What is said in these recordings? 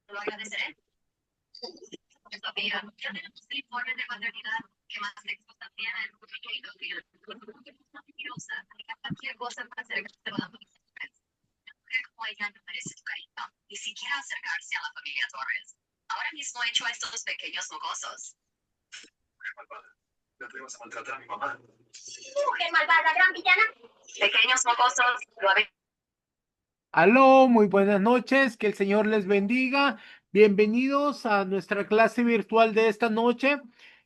Lo agradeceré. Sofía, ya tenemos el informe de maternidad. ¿Qué más textos también? Cualquier cosa más cerca de la familia. Como ella no merece tu cariño, ni siquiera acercarse a la familia Torres. Ahora mismo he hecho a estos pequeños mocosos. ¿Me atrevas a maltratar a mi mamá? Mujer malvada, gran villana. Pequeños mocosos, lo habéis. Aló, muy buenas noches, que el Señor les bendiga. Bienvenidos a nuestra clase virtual de esta noche.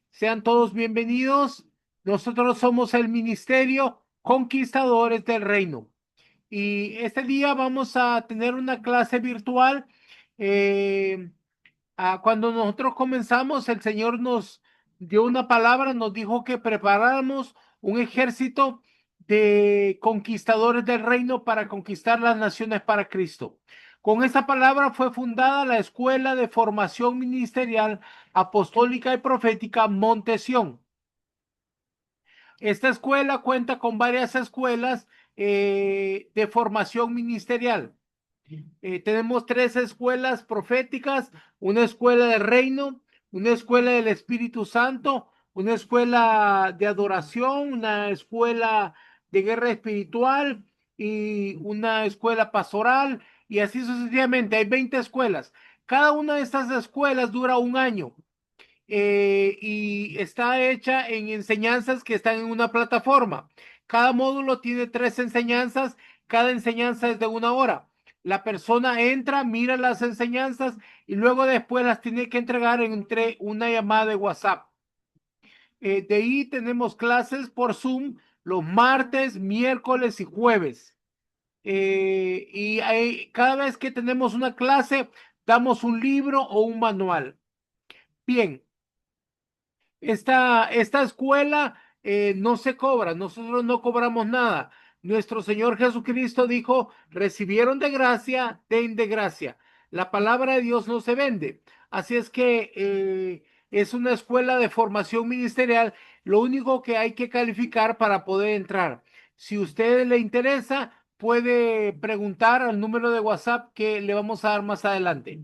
Sean todos bienvenidos. Nosotros somos el Ministerio Conquistadores del Reino. Y este día vamos a tener una clase virtual. eh, Cuando nosotros comenzamos, el Señor nos dio una palabra, nos dijo que preparáramos un ejército de conquistadores del reino para conquistar las naciones para Cristo. Con esta palabra fue fundada la Escuela de Formación Ministerial Apostólica y Profética Montesión. Esta escuela cuenta con varias escuelas de formación ministerial. Tenemos tres escuelas proféticas, una escuela del reino, una escuela del Espíritu Santo, una escuela de adoración, una escuela de guerra espiritual y una escuela pastoral y así sucesivamente. Hay 20 escuelas. Cada una de estas escuelas dura un año y está hecha en enseñanzas que están en una plataforma. Cada módulo tiene 3 enseñanzas, cada enseñanza es de 1 hora. La persona entra, mira las enseñanzas y luego después las tiene que entregar entre una llamada de WhatsApp. De ahí tenemos clases por Zoom los martes, miércoles y jueves. Cada vez que tenemos una clase, damos un libro o un manual. Bien, esta escuela no se cobra, nosotros no cobramos nada. Nuestro Señor Jesucristo dijo, recibieron de gracia, den de gracia. La palabra de Dios no se vende. Así es que es una escuela de formación ministerial. Lo único que hay que calificar para poder entrar. Si a usted le interesa, puede preguntar al número de WhatsApp que le vamos a dar más adelante.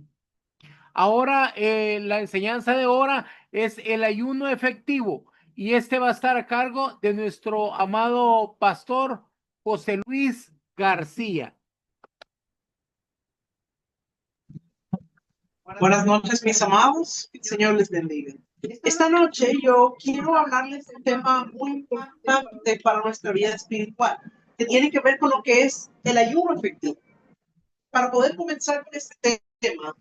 Ahora la enseñanza de ahora es el ayuno efectivo y este va a estar a cargo de nuestro amado pastor José Luis García. Buenas noches, mis amados. Que el Señor les bendiga. Esta noche yo quiero hablarles de un tema muy importante para nuestra vida espiritual, que tiene que ver con lo que es el ayuno efectivo. Para poder comenzar con este tema,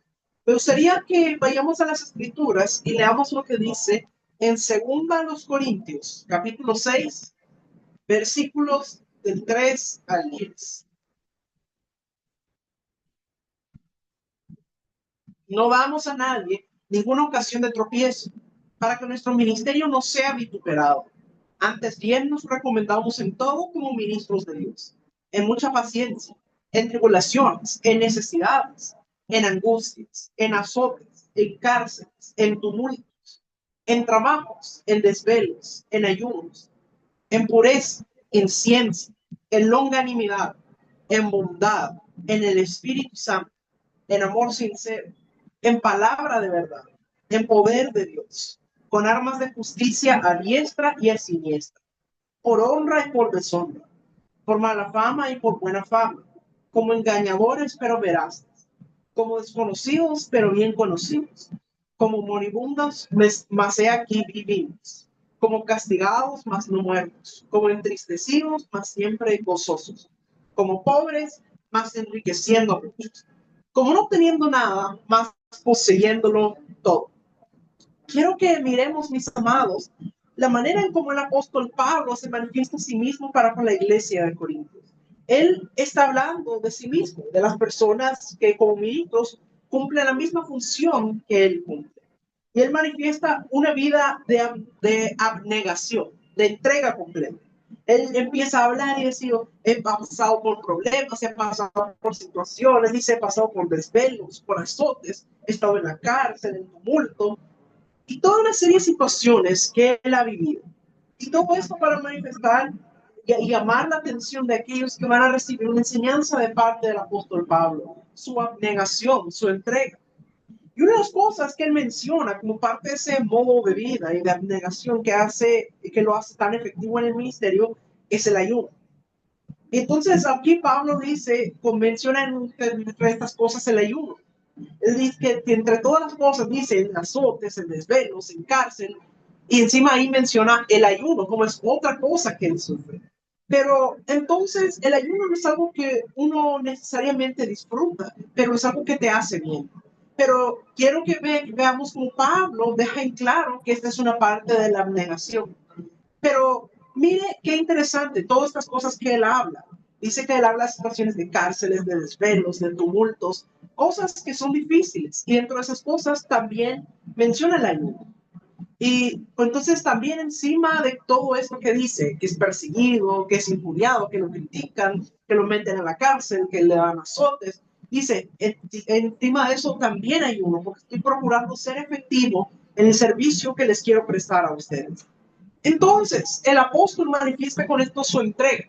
me gustaría que vayamos a las Escrituras y leamos lo que dice en 2 Corintios, capítulo 6, versículos del 3 al 10. No damos a nadie ninguna ocasión de tropiezo, para que nuestro ministerio no sea vituperado. Antes bien nos recomendamos en todo como ministros de Dios, en mucha paciencia, en tribulaciones, en necesidades, en angustias, en azotes, en cárceles, en tumultos, en trabajos, en desvelos, en ayunos, en pureza, en ciencia, en longanimidad, en bondad, en el Espíritu Santo, en amor sincero, en palabra de verdad, en poder de Dios, con armas de justicia a diestra y a siniestra, por honra y por deshonra, por mala fama y por buena fama, como engañadores pero veraces, como desconocidos pero bien conocidos, como moribundos, mas he aquí vivimos, como castigados, mas no muertos, como entristecidos, mas siempre gozosos, como pobres, mas enriqueciendo a muchos, como no teniendo nada, más poseyéndolo todo. Quiero que miremos, mis amados, la manera en cómo el apóstol Pablo se manifiesta a sí mismo para con la iglesia de Corintios. Él está hablando de sí mismo, de las personas que como ministros cumplen la misma función que él cumple. Y él manifiesta una vida de abnegación, de entrega completa. Él empieza a hablar y decir, he pasado por problemas, he pasado por situaciones, dice, he pasado por desvelos, por azotes, he estado en la cárcel, en tumulto, y toda una serie de situaciones que él ha vivido. Y todo esto para manifestar y llamar la atención de aquellos que van a recibir una enseñanza de parte del apóstol Pablo, su abnegación, su entrega. Y una de las cosas que él menciona como parte de ese modo de vida y de abnegación que lo hace tan efectivo en el ministerio es el ayuno. Entonces aquí Pablo dice, menciona entre estas cosas el ayuno. Él dice que entre todas las cosas dice en azotes, en desvelos, en cárcel, y encima ahí menciona el ayuno como es otra cosa que él sufre. Pero entonces el ayuno no es algo que uno necesariamente disfruta, pero es algo que te hace bien. Pero quiero que veamos como Pablo deja en claro que esta es una parte de la abnegación. Pero mire qué interesante, todas estas cosas que él habla. Dice que él habla de situaciones de cárceles, de desvelos, de tumultos, cosas que son difíciles. Y dentro de esas cosas también menciona el ayuno. Y entonces también encima de todo esto que dice, que es perseguido, que es injuriado, que lo critican, que lo meten a la cárcel, que le dan azotes, dice, encima de eso también hay uno, porque estoy procurando ser efectivo en el servicio que les quiero prestar a ustedes. Entonces, el apóstol manifiesta con esto su entrega.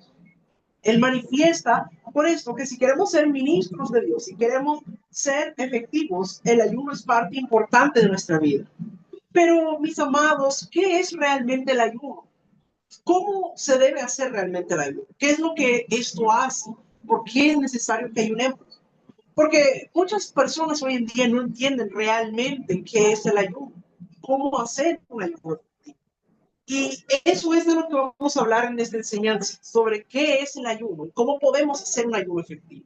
Él manifiesta con esto que si queremos ser ministros de Dios, si queremos ser efectivos, el ayuno es parte importante de nuestra vida. Pero, mis amados, ¿qué es realmente el ayuno? ¿Cómo se debe hacer realmente el ayuno? ¿Qué es lo que esto hace? ¿Por qué es necesario que ayunemos? Porque muchas personas hoy en día no entienden realmente qué es el ayuno, cómo hacer un ayuno. Y eso es de lo que vamos a hablar en esta enseñanza, sobre qué es el ayuno y cómo podemos hacer un ayuno efectivo.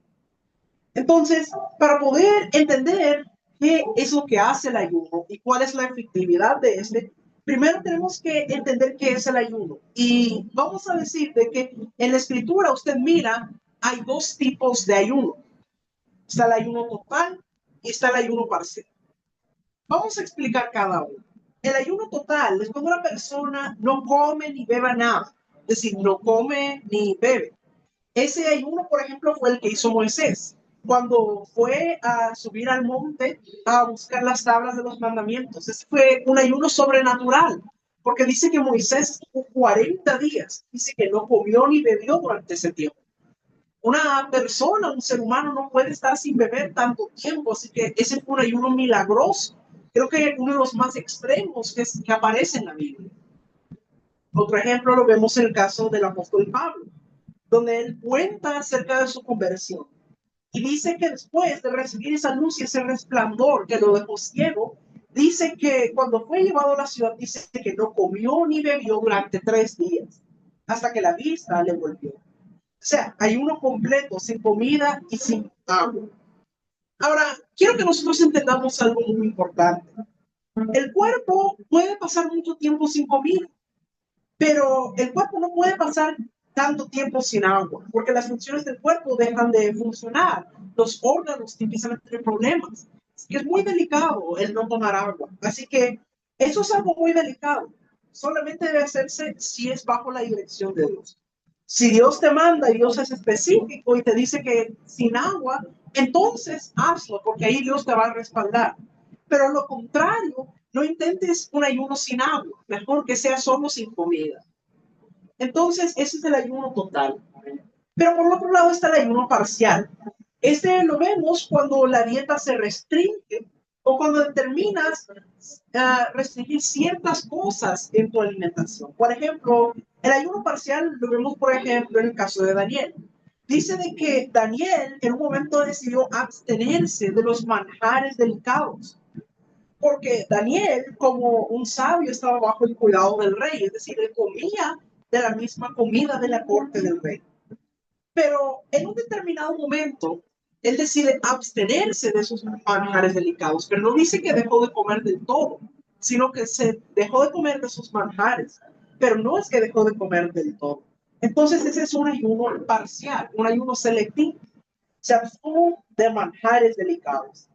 Entonces, para poder entender qué es lo que hace el ayuno y cuál es la efectividad de este, primero tenemos que entender qué es el ayuno. Y vamos a decir de que en la escritura usted mira, hay dos tipos de ayuno. Está el ayuno total y está el ayuno parcial. Vamos a explicar cada uno. El ayuno total es cuando una persona no come ni beba nada, es decir, no come ni bebe. Ese ayuno, por ejemplo, fue el que hizo Moisés cuando fue a subir al monte a buscar las tablas de los mandamientos. Ese fue un ayuno sobrenatural, porque dice que Moisés estuvo 40 días, dice que no comió ni bebió durante ese tiempo. Una persona, un ser humano no puede estar sin beber tanto tiempo, así que ese fue un ayuno milagroso. Creo que uno de los más extremos que aparece en la Biblia. Otro ejemplo lo vemos en el caso del apóstol Pablo, donde él cuenta acerca de su conversión. Y dice que después de recibir esa luz y ese resplandor que lo dejó ciego, dice que cuando fue llevado a la ciudad, dice que no comió ni bebió durante 3 días, hasta que la vista le volvió. O sea, ayuno completo, sin comida y sin agua. Ahora, quiero que nosotros entendamos algo muy importante. El cuerpo puede pasar mucho tiempo sin comida, pero el cuerpo no puede pasar tanto tiempo sin agua, porque las funciones del cuerpo dejan de funcionar, los órganos empiezan a tener problemas. Es muy delicado el no tomar agua, así que eso es algo muy delicado. Solamente debe hacerse si es bajo la dirección de Dios. Si Dios te manda y Dios es específico y te dice que sin agua, entonces hazlo, porque ahí Dios te va a respaldar. Pero lo contrario, no intentes un ayuno sin agua, mejor que sea solo sin comida. Entonces, ese es el ayuno total. Pero por otro lado está el ayuno parcial. Este lo vemos cuando la dieta se restringe o cuando determinas restringir ciertas cosas en tu alimentación. Por ejemplo, el ayuno parcial lo vemos, por ejemplo, en el caso de Daniel. Dice de que Daniel en un momento decidió abstenerse de los manjares delicados, porque Daniel, como un sabio, estaba bajo el cuidado del rey, es decir, él comía de la misma comida de la corte del rey. Pero en un determinado momento, él decide abstenerse de esos manjares delicados, pero no dice que dejó de comer del todo, sino que se dejó de comer de esos manjares, pero no es que dejó de comer del todo. Entonces ese es un ayuno parcial, un ayuno selectivo. Se abstuvo de manjares delicados.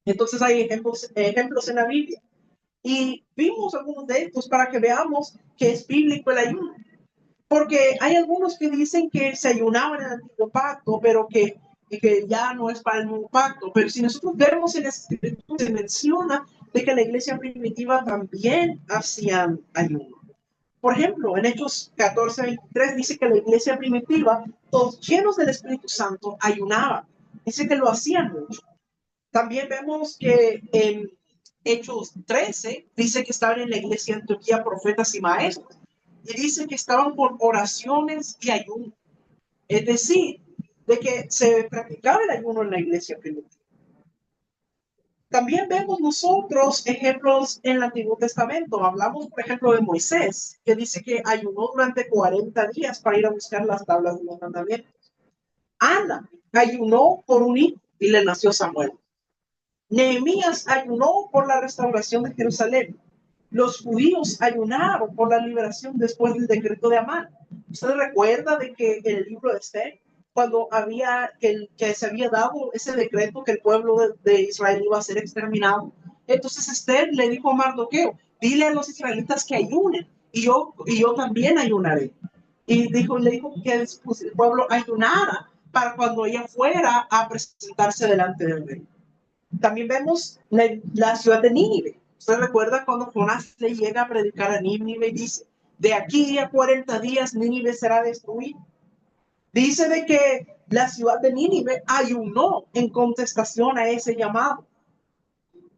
Entonces hay ejemplos en la Biblia. Y vimos algunos de estos para que veamos que es bíblico el ayuno. Porque hay algunos que dicen que se ayunaban en el antiguo pacto, pero que ya no es para el nuevo pacto. Pero si nosotros vemos en las escrituras, se menciona de que la iglesia primitiva también hacían ayuno. Por ejemplo, en Hechos 14:23 dice que la iglesia primitiva, todos llenos del Espíritu Santo, ayunaban. Dice que lo hacían mucho. También vemos que en Hechos 13 dice que estaban en la iglesia de Antioquía profetas y maestros. Y dice que estaban por oraciones y ayuno. Es decir, de que se practicaba el ayuno en la iglesia primitiva. También vemos nosotros ejemplos en el Antiguo Testamento. Hablamos, por ejemplo, de Moisés, que dice que ayunó durante 40 días para ir a buscar las tablas de los mandamientos. Ana ayunó por un hijo y le nació Samuel. Nehemías ayunó por la restauración de Jerusalén. Los judíos ayunaron por la liberación después del decreto de Amán. ¿Usted recuerda de que en el libro de Esther, cuando que se había dado ese decreto que el pueblo de Israel iba a ser exterminado? Entonces Esther le dijo a Mardoqueo, dile a los israelitas que ayunen y yo también ayunaré. Y le dijo que el pueblo ayunara para cuando ella fuera a presentarse delante del rey. También vemos la ciudad de Nínive. ¿Usted recuerda cuando Jonás le llega a predicar a Nínive y dice, de aquí a 40 días Nínive será destruida? Dice de que la ciudad de Nínive ayunó en contestación a ese llamado.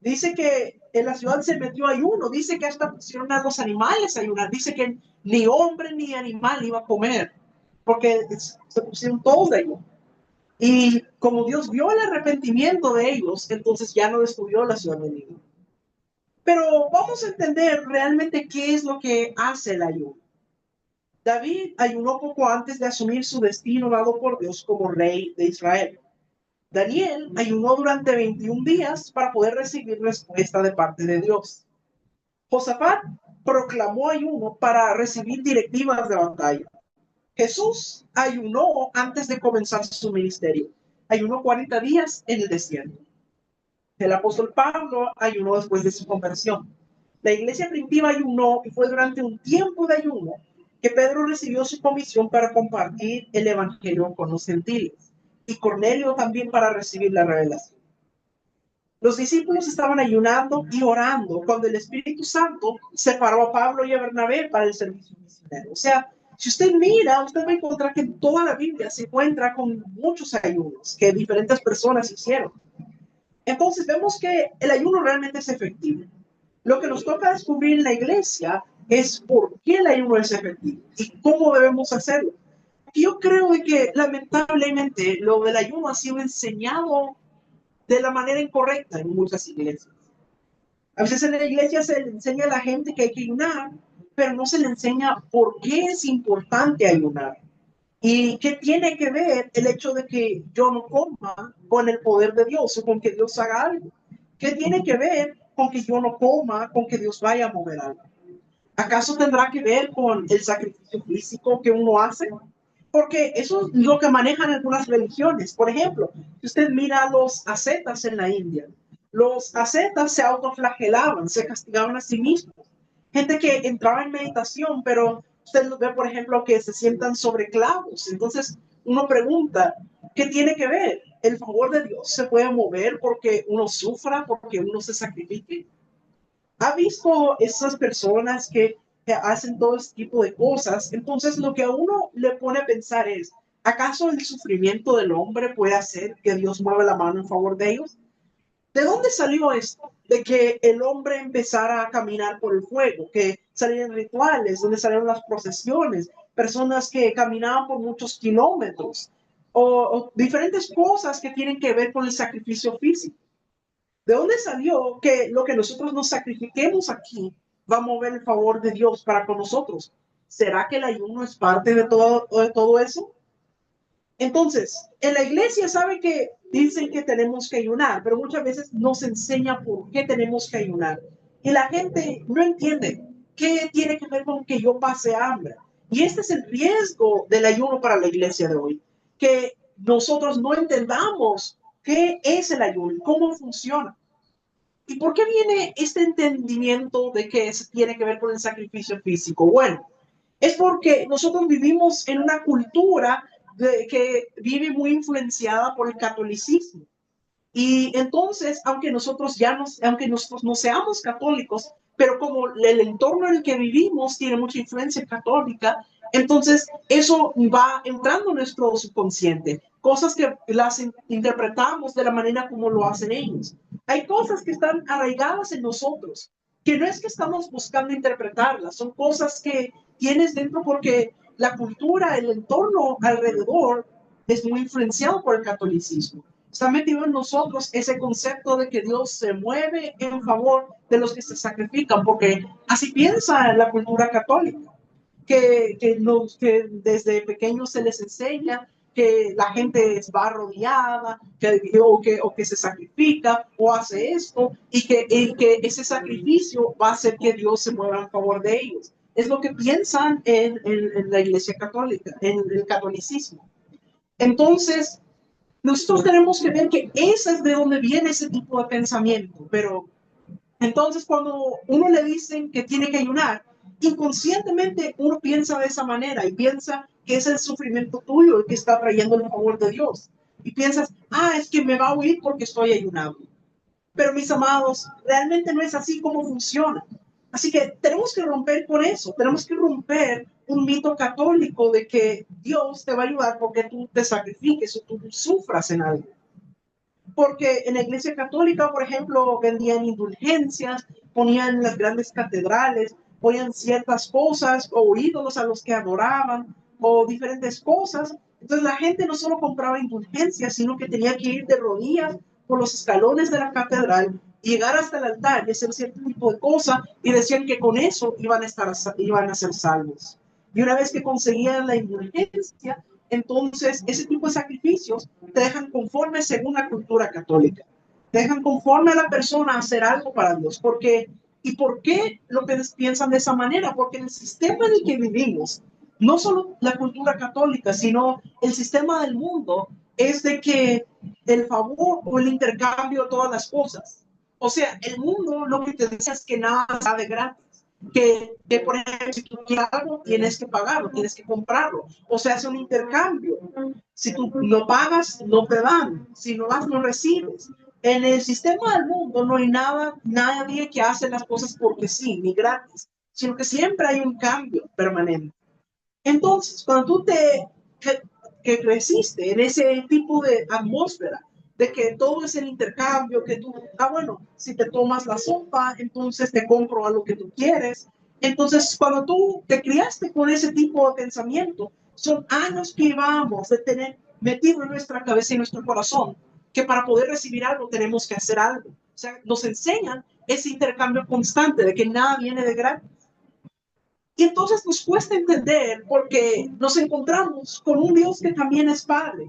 Dice que en la ciudad se metió ayuno. Dice que hasta pusieron a los animales a ayunar. Dice que ni hombre ni animal iba a comer, porque se pusieron todos de ayuno. Y como Dios vio el arrepentimiento de ellos, entonces ya no destruyó la ciudad de Nínive. Pero vamos a entender realmente qué es lo que hace el ayuno. David ayunó poco antes de asumir su destino dado por Dios como rey de Israel. Daniel ayunó durante 21 días para poder recibir respuesta de parte de Dios. Josafat proclamó ayuno para recibir directivas de batalla. Jesús ayunó antes de comenzar su ministerio. Ayunó 40 días en el desierto. El apóstol Pablo ayunó después de su conversión. La iglesia primitiva ayunó y fue durante un tiempo de ayuno que Pedro recibió su comisión para compartir el evangelio con los gentiles y Cornelio también para recibir la revelación. Los discípulos estaban ayunando y orando cuando el Espíritu Santo separó a Pablo y a Bernabé para el servicio misionero. O sea, si usted mira, usted va a encontrar que en toda la Biblia se encuentra con muchos ayunos que diferentes personas hicieron. Entonces vemos que el ayuno realmente es efectivo. Lo que nos toca descubrir en la iglesia es por qué el ayuno es efectivo y cómo debemos hacerlo. Yo creo que lamentablemente lo del ayuno ha sido enseñado de la manera incorrecta en muchas iglesias. A veces en la iglesia se le enseña a la gente que hay que ayunar, pero no se le enseña por qué es importante ayunar. ¿Y qué tiene que ver el hecho de que yo no coma con el poder de Dios o con que Dios haga algo? ¿Qué tiene que ver con que yo no coma, con que Dios vaya a mover algo? ¿Acaso tendrá que ver con el sacrificio físico que uno hace? Porque eso es lo que manejan algunas religiones. Por ejemplo, si usted mira a los ascetas en la India, los ascetas se autoflagelaban, se castigaban a sí mismos. Gente que entraba en meditación, pero usted los ve, por ejemplo, que se sientan sobre clavos. Entonces, uno pregunta, ¿qué tiene que ver? ¿El favor de Dios se puede mover porque uno sufra, porque uno se sacrifique? ¿Ha visto esas personas que hacen todo este tipo de cosas? Entonces, lo que a uno le pone a pensar es, ¿acaso el sufrimiento del hombre puede hacer que Dios mueva la mano en favor de ellos? ¿De dónde salió esto? De que el hombre empezara a caminar por el fuego, que salieron rituales, donde salieron las procesiones, personas que caminaban por muchos kilómetros, o diferentes cosas que tienen que ver con el sacrificio físico. ¿De dónde salió que lo que nosotros nos sacrifiquemos aquí va a mover el favor de Dios para con nosotros? ¿Será que el ayuno es parte de todo eso? Entonces, en la iglesia sabe que dicen que tenemos que ayunar, pero muchas veces nos enseña por qué tenemos que ayunar. Y la gente no entiende qué tiene que ver con que yo pase hambre. Y este es el riesgo del ayuno para la iglesia de hoy, que nosotros no entendamos qué es el ayuno y cómo funciona. ¿Y por qué viene este entendimiento de que se tiene que ver con el sacrificio físico? Bueno, es porque nosotros vivimos en una cultura que vive muy influenciada por el catolicismo. Y entonces, aunque nosotros no seamos católicos, pero como el entorno en el que vivimos tiene mucha influencia católica, entonces eso va entrando en nuestro subconsciente. cosas que las interpretamos de la manera como lo hacen ellos. Hay cosas que están arraigadas en nosotros, que no es que estamos buscando interpretarlas, son cosas que tienes dentro porque la cultura, el entorno alrededor es muy influenciado por el catolicismo. Está metido en nosotros ese concepto de que Dios se mueve en favor de los que se sacrifican, porque así piensa la cultura católica, que desde pequeños se les enseña que la gente va arrodillada, o que se sacrifica o hace esto, y que ese sacrificio va a hacer que Dios se mueva en favor de ellos. Es lo que piensan en la Iglesia Católica, en el catolicismo. Entonces, nosotros tenemos que ver que ese es de donde viene ese tipo de pensamiento, pero entonces cuando uno le dicen que tiene que ayunar, inconscientemente uno piensa de esa manera y piensa que es el sufrimiento tuyo el que está trayendo el favor de Dios. Y piensas, es que me va a huir porque estoy ayunando. Pero mis amados, realmente no es así como funciona. Así que tenemos que romper con eso, tenemos que romper un mito católico de que Dios te va a ayudar porque tú te sacrifiques o tú sufras en algo. Porque en la Iglesia Católica, por ejemplo, vendían indulgencias, ponían las grandes catedrales, ponían ciertas cosas o ídolos a los que adoraban o diferentes cosas. Entonces la gente no solo compraba indulgencias, sino que tenía que ir de rodillas por los escalones de la catedral, llegar hasta el altar y hacer cierto tipo de cosas y decían que con eso iban a ser salvos. Y una vez que conseguían la indulgencia, entonces ese tipo de sacrificios te dejan conforme según la cultura católica. Te dejan conforme a la persona a hacer algo para Dios. ¿Y por qué lo piensan de esa manera? Porque en el sistema en el que vivimos, no solo la cultura católica, sino el sistema del mundo es de que el favor o el intercambio de todas las cosas. O sea, el mundo lo que te dice es que nada está de gratis. Que, por ejemplo, si tú quieres algo, tienes que pagarlo, tienes que comprarlo. O sea, es un intercambio. Si tú no pagas, no te dan. Si no das, no recibes. En el sistema del mundo no hay nadie que hace las cosas porque sí, ni gratis, sino que siempre hay un cambio permanente. Entonces, cuando tú que creciste en ese tipo de atmósfera, de que todo es el intercambio, que tú, bueno, si te tomas la sopa, entonces te compro a lo que tú quieres. Entonces, cuando tú te criaste con ese tipo de pensamiento, son años que vamos de tener metido en nuestra cabeza y en nuestro corazón, que para poder recibir algo tenemos que hacer algo. O sea, nos enseñan ese intercambio constante de que nada viene de gratis. Y entonces nos cuesta entender porque nos encontramos con un Dios que también es Padre,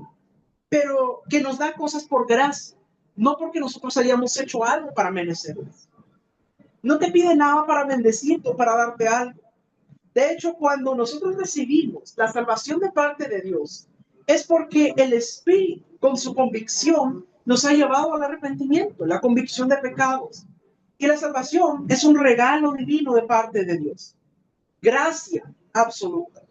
pero que nos da cosas por gracia, no porque nosotros hayamos hecho algo para merecerlas. No te pide nada para bendecirte o para darte algo. De hecho, cuando nosotros recibimos la salvación de parte de Dios, es porque el Espíritu, con su convicción, nos ha llevado al arrepentimiento, la convicción de pecados. Y la salvación es un regalo divino de parte de Dios. Gracia absoluta.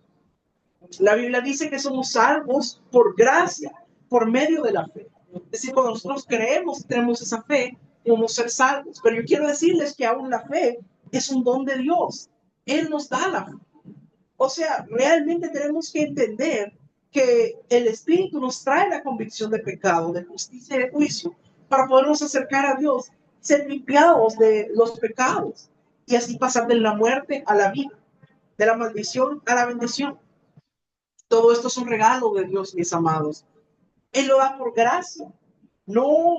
La Biblia dice que somos salvos por gracia, por medio de la fe. Es decir, cuando nosotros creemos, tenemos esa fe, podemos ser salvos. Pero yo quiero decirles que aún la fe es un don de Dios. Él nos da la fe. O sea, realmente tenemos que entender que el Espíritu nos trae la convicción de pecado, de justicia y de juicio, para podernos acercar a Dios, ser limpiados de los pecados y así pasar de la muerte a la vida, de la maldición a la bendición. Todo esto es un regalo de Dios, mis amados. Él lo da por gracia. No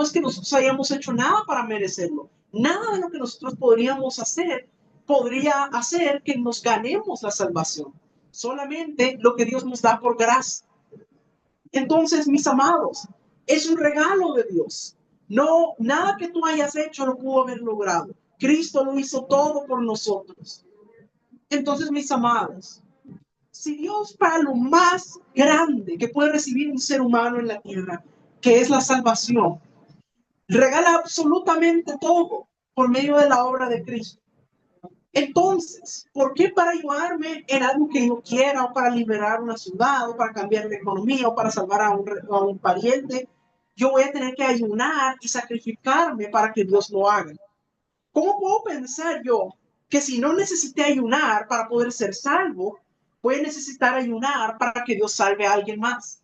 es que nosotros hayamos hecho nada para merecerlo. Nada de lo que nosotros podríamos hacer podría hacer que nos ganemos la salvación. Solamente lo que Dios nos da por gracia. Entonces, mis amados, es un regalo de Dios. No, nada que tú hayas hecho lo pudo haber logrado. Cristo lo hizo todo por nosotros. Entonces, mis amados, si Dios, para lo más grande que puede recibir un ser humano en la tierra, que es la salvación, regala absolutamente todo por medio de la obra de Cristo. Entonces, ¿por qué para ayudarme en algo que yo quiera, o para liberar una ciudad, o para cambiar la economía, o para salvar a un pariente, yo voy a tener que ayunar y sacrificarme para que Dios lo haga? ¿Cómo puedo pensar yo que si no necesité ayunar para poder ser salvo, voy a necesitar ayunar para que Dios salve a alguien más?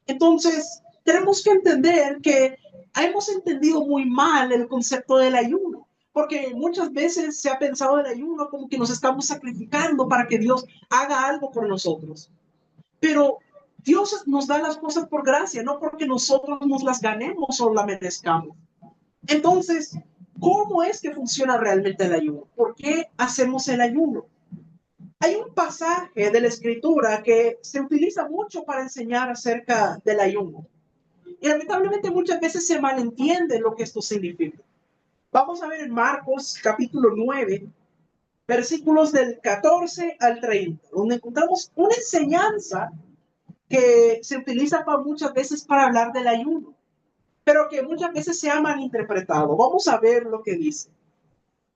Entonces, tenemos que entender que hemos entendido muy mal el concepto del ayuno, porque muchas veces se ha pensado el ayuno como que nos estamos sacrificando para que Dios haga algo por nosotros. Pero Dios nos da las cosas por gracia, no porque nosotros nos las ganemos o la merezcamos. Entonces, ¿cómo es que funciona realmente el ayuno? ¿Por qué hacemos el ayuno? Hay un pasaje de la Escritura que se utiliza mucho para enseñar acerca del ayuno. Y lamentablemente muchas veces se malentiende lo que esto significa. Vamos a ver en Marcos capítulo 9, versículos del 14 al 30, donde encontramos una enseñanza que se utiliza muchas veces para hablar del ayuno, pero que muchas veces se ha malinterpretado. Vamos a ver lo que dice.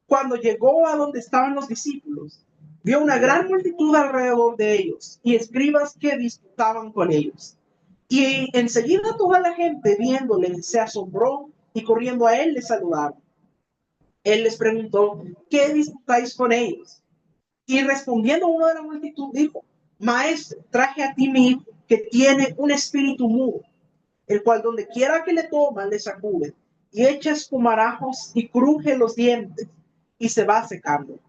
Cuando llegó a donde estaban los discípulos, vio una gran multitud alrededor de ellos y escribas que disputaban con ellos. Y enseguida toda la gente, viéndole, se asombró y corriendo a él le saludaron. Él les preguntó, ¿qué disputáis con ellos? Y respondiendo uno de la multitud dijo, Maestro, traje a ti mi hijo, que tiene un espíritu mudo, el cual donde quiera que le toma, le sacude, y echa espumarajos y cruje los dientes, y se va secando.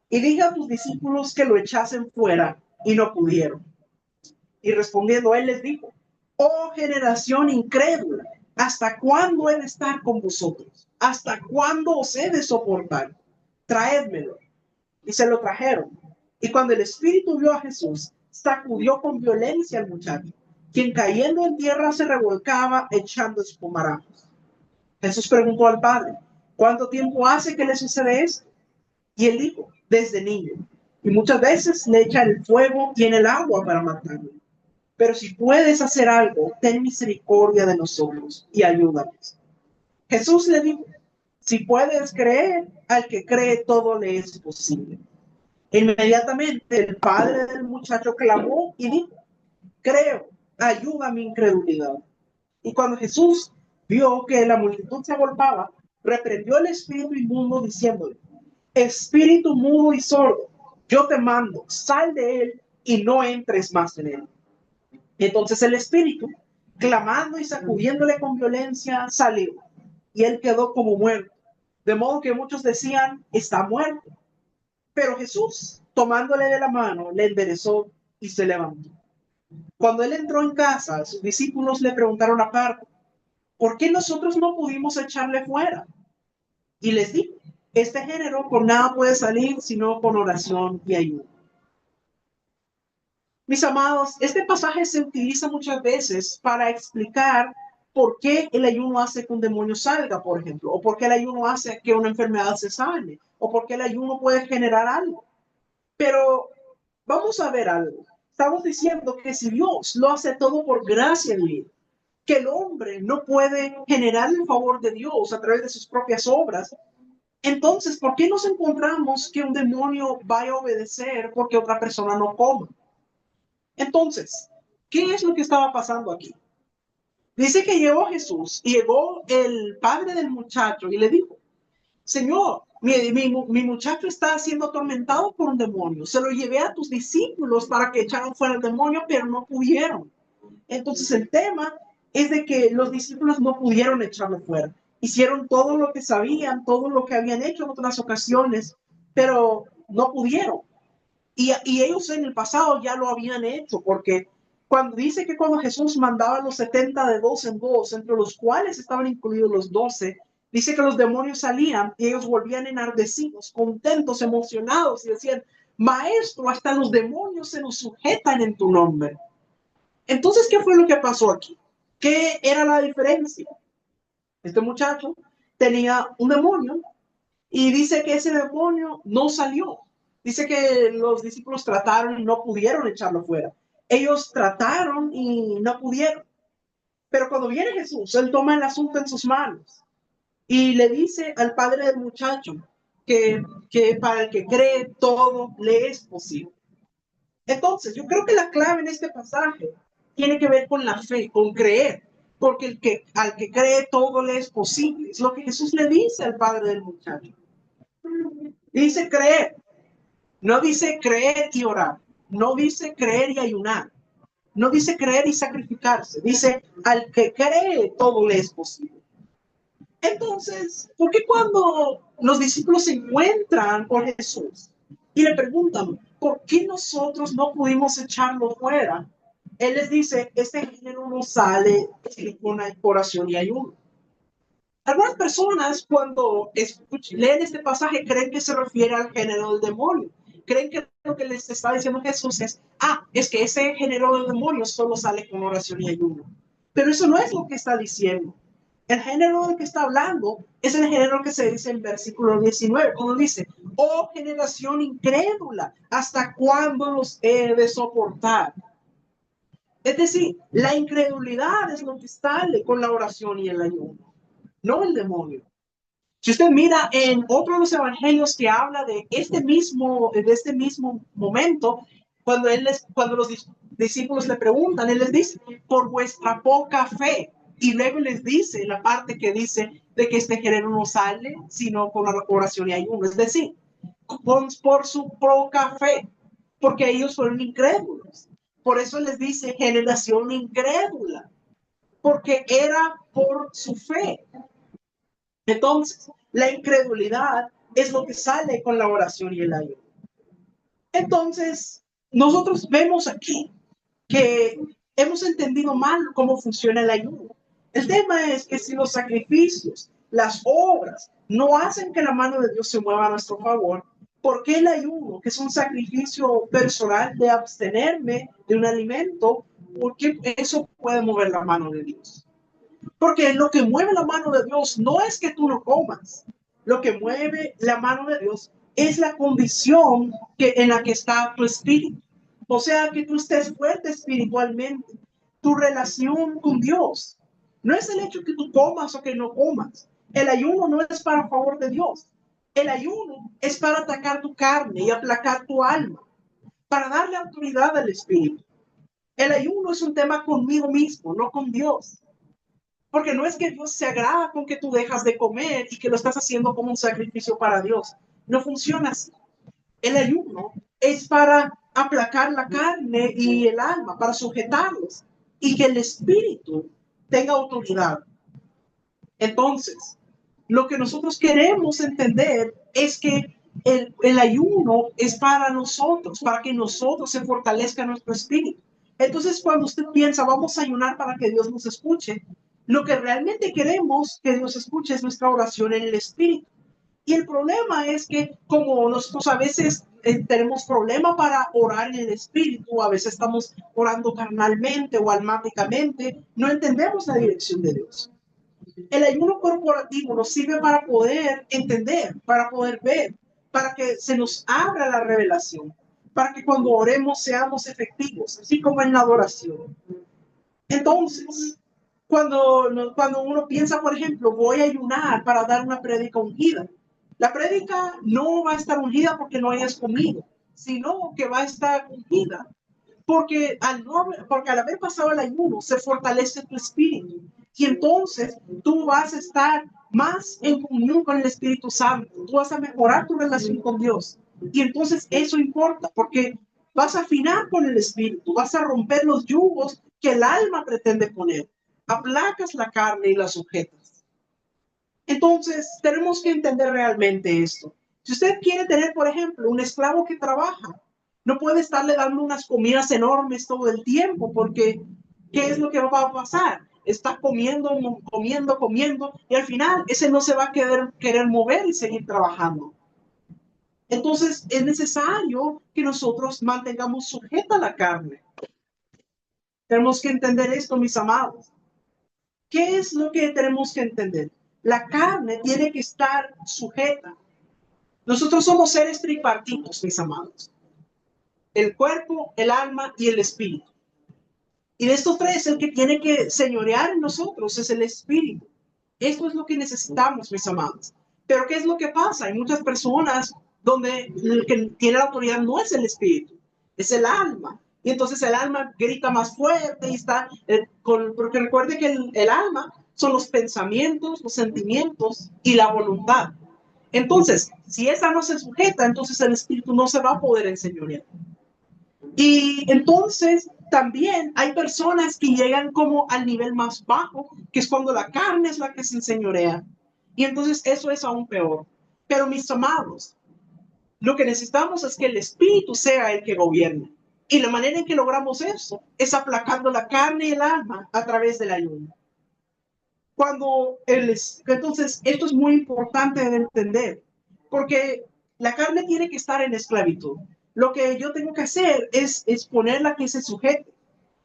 Y dije a tus discípulos que lo echasen fuera, y no pudieron. Y respondiendo él les dijo, oh generación incrédula, ¿hasta cuándo he de estar con vosotros? ¿Hasta cuándo os he de soportar? Traédmelo. Y se lo trajeron. Y cuando el espíritu vio a Jesús, sacudió con violencia al muchacho, quien cayendo en tierra se revolcaba echando espumarajos. Jesús preguntó al padre, ¿cuánto tiempo hace que le sucede esto? Y él dijo, desde niño. Y muchas veces le echan el fuego y en el agua para matarlo. Pero si puedes hacer algo, ten misericordia de nosotros y ayúdanos. Jesús le dijo, si puedes creer, al que cree todo le es posible. Inmediatamente el padre del muchacho clamó y dijo, creo, ayuda a mi incredulidad. Y cuando Jesús vio que la multitud se agolpaba, reprendió el espíritu inmundo diciéndole, espíritu mudo y sordo, yo te mando, sal de él y no entres más en él. Entonces el espíritu, clamando y sacudiéndole con violencia, salió, y él quedó como muerto, de modo que muchos decían, está muerto. Pero Jesús, tomándole de la mano, le enderezó y se levantó. Cuando él entró en casa, sus discípulos le preguntaron aparte, ¿por qué nosotros no pudimos echarle fuera? Y les dijo, este género con nada puede salir sino con oración y ayuno. Mis amados, este pasaje se utiliza muchas veces para explicar por qué el ayuno hace que un demonio salga, por ejemplo, o por qué el ayuno hace que una enfermedad se sane, o por qué el ayuno puede generar algo. Pero vamos a ver algo. Estamos diciendo que si Dios lo hace todo por gracia divina, que el hombre no puede generar el favor de Dios a través de sus propias obras, entonces, ¿por qué nos encontramos que un demonio vaya a obedecer porque otra persona no coma? Entonces, ¿qué es lo que estaba pasando aquí? Dice que llegó Jesús y llegó el padre del muchacho y le dijo, Señor, mi muchacho está siendo atormentado por un demonio. Se lo llevé a tus discípulos para que echaran fuera el demonio, pero no pudieron. Entonces el tema es de que los discípulos no pudieron echarlo fuera. Hicieron todo lo que sabían, todo lo que habían hecho en otras ocasiones, pero no pudieron. Y ellos en el pasado ya lo habían hecho, porque cuando dice que cuando Jesús mandaba a los 70 de dos en dos, entre los cuales estaban incluidos los 12, dice que los demonios salían y ellos volvían enardecidos, contentos, emocionados y decían, Maestro, hasta los demonios se nos sujetan en tu nombre. Entonces, ¿qué fue lo que pasó aquí? ¿Qué era la diferencia? Este muchacho tenía un demonio y dice que ese demonio no salió. Dice que los discípulos trataron y no pudieron echarlo fuera. Ellos trataron y no pudieron. Pero cuando viene Jesús, él toma el asunto en sus manos y le dice al padre del muchacho que para el que cree todo le es posible. Entonces, yo creo que la clave en este pasaje tiene que ver con la fe, con creer, porque al que cree todo le es posible. Es lo que Jesús le dice al padre del muchacho. Dice creer, no dice creer y orar, no dice creer y ayunar, no dice creer y sacrificarse, dice al que cree todo le es posible. Entonces, ¿por qué cuando los discípulos se encuentran con Jesús y le preguntan, ¿por qué nosotros no pudimos echarlo fuera? Él les dice, este género no sale con oración y ayuno. Algunas personas cuando leen este pasaje creen que se refiere al género del demonio. Creen que lo que les está diciendo Jesús es que ese género del demonio solo sale con oración y ayuno. Pero eso no es lo que está diciendo. El género del que está hablando es el género que se dice en versículo 19, cuando dice, oh generación incrédula, ¿hasta cuándo los he de soportar? Es decir, la incredulidad es lo que sale con la oración y el ayuno, no el demonio. Si usted mira en otro de los evangelios que habla de este mismo momento, cuando los discípulos le preguntan, él les dice, por vuestra poca fe. Y luego les dice la parte que dice de que este género no sale, sino con la oración y ayuno. Es decir, por su poca fe, porque ellos fueron incrédulos. Por eso les dice generación incrédula, porque era por su fe. Entonces, la incredulidad es lo que sale con la oración y el ayuno. Entonces, nosotros vemos aquí que hemos entendido mal cómo funciona el ayuno. El tema es que si los sacrificios, las obras, no hacen que la mano de Dios se mueva a nuestro favor, ¿por qué el ayuno, que es un sacrificio personal de abstenerme de un alimento, por qué eso puede mover la mano de Dios? Porque lo que mueve la mano de Dios no es que tú no comas. Lo que mueve la mano de Dios es la condición en la que está tu espíritu. O sea, que tú estés fuerte espiritualmente. Tu relación con Dios. No es el hecho que tú comas o que no comas. El ayuno no es para favor de Dios. El ayuno es para atacar tu carne y aplacar tu alma. Para darle autoridad al espíritu. El ayuno es un tema conmigo mismo, no con Dios. Porque no es que Dios se agrada con que tú dejas de comer y que lo estás haciendo como un sacrificio para Dios. No funciona así. El ayuno es para aplacar la carne y el alma, para sujetarlos y que el espíritu tenga autoridad. Entonces, lo que nosotros queremos entender es que el ayuno es para nosotros, para que nosotros se fortalezca nuestro espíritu. Entonces, cuando usted piensa, vamos a ayunar para que Dios nos escuche, lo que realmente queremos que Dios escuche es nuestra oración en el espíritu. Y el problema es que como nosotros a veces tenemos problema para orar en el espíritu, a veces estamos orando carnalmente o almáticamente, no entendemos la dirección de Dios. El ayuno corporativo nos sirve para poder entender, para poder ver, para que se nos abra la revelación, para que cuando oremos seamos efectivos, así como en la adoración. Entonces, cuando uno piensa, por ejemplo, voy a ayunar para dar una prédica ungida, la prédica no va a estar ungida porque no hayas comido, sino que va a estar ungida porque al haber pasado el ayuno se fortalece tu espíritu y entonces tú vas a estar más en comunión con el Espíritu Santo, tú vas a mejorar tu relación con Dios y entonces eso importa porque vas a afinar con el espíritu, vas a romper los yugos que el alma pretende poner, aplacas la carne y la sujetas. Entonces, tenemos que entender realmente esto. Si usted quiere tener, por ejemplo, un esclavo que trabaja, no puede estarle dando unas comidas enormes todo el tiempo, porque ¿qué es lo que va a pasar? Está comiendo, y al final ese no se va a querer mover y seguir trabajando. Entonces, es necesario que nosotros mantengamos sujeta la carne. Tenemos que entender esto, mis amados. ¿Qué es lo que tenemos que entender? La carne tiene que estar sujeta. Nosotros somos seres tripartitos, mis amados. El cuerpo, el alma y el espíritu. Y de estos tres, el que tiene que señorear en nosotros es el espíritu. Esto es lo que necesitamos, mis amados. Pero ¿qué es lo que pasa? Hay muchas personas donde el que tiene la autoridad no es el espíritu, es el alma. Y entonces el alma grita más fuerte y está, porque recuerde que el alma son los pensamientos, los sentimientos y la voluntad. Entonces, si esa no se sujeta, entonces el espíritu no se va a poder enseñorear. Y entonces también hay personas que llegan como al nivel más bajo, que es cuando la carne es la que se enseñorea. Y entonces eso es aún peor. Pero mis amados, lo que necesitamos es que el Espíritu sea el que gobierne. Y la manera en que logramos eso es aplacando la carne y el alma a través del ayuno. Entonces, esto es muy importante de entender, porque la carne tiene que estar en esclavitud. Lo que yo tengo que hacer es ponerla que se sujete.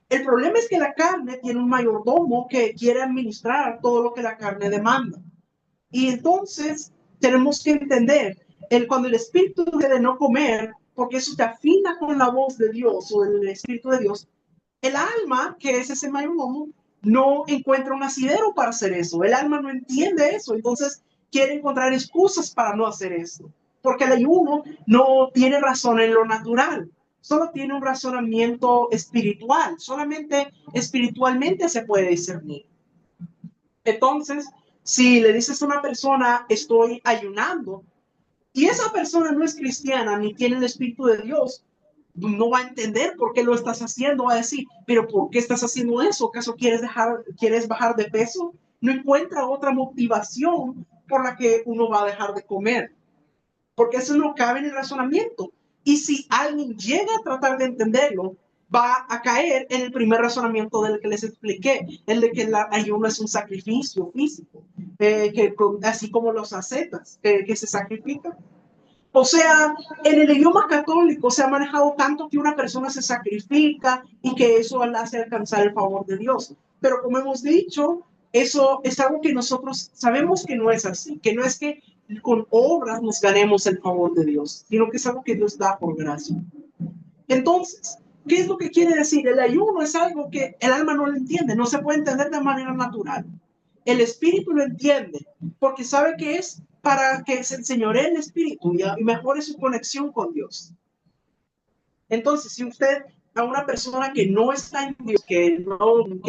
El problema es que la carne tiene un mayordomo que quiere administrar todo lo que la carne demanda. Y entonces tenemos que entender, cuando el espíritu de no comer, porque eso te afina con la voz de Dios o el espíritu de Dios, el alma, que es ese mayordomo, no encuentra un asidero para hacer eso. El alma no entiende eso, entonces quiere encontrar excusas para no hacer eso. Porque el ayuno no tiene razón en lo natural, solo tiene un razonamiento espiritual. Solamente espiritualmente se puede discernir. Entonces, si le dices a una persona, estoy ayunando, y esa persona no es cristiana ni tiene el Espíritu de Dios, no va a entender por qué lo estás haciendo, va a decir, pero ¿por qué estás haciendo eso? ¿Acaso quieres bajar de peso? No encuentra otra motivación por la que uno va a dejar de comer, porque eso no cabe en el razonamiento. Y si alguien llega a tratar de entenderlo, va a caer en el primer razonamiento del que les expliqué, el de que el ayuno es un sacrificio físico, así como los ascetas que se sacrifican. O sea, en el idioma católico se ha manejado tanto que una persona se sacrifica y que eso la hace alcanzar el favor de Dios. Pero como hemos dicho, eso es algo que nosotros sabemos que no es así, que no es que con obras nos ganemos el favor de Dios, sino que es algo que Dios da por gracia. Entonces, ¿qué es lo que quiere decir? El ayuno es algo que el alma no lo entiende, no se puede entender de manera natural. El espíritu lo entiende, porque sabe que es para que se enseñoree el espíritu y mejore su conexión con Dios. Entonces, si usted a una persona que no está en Dios, que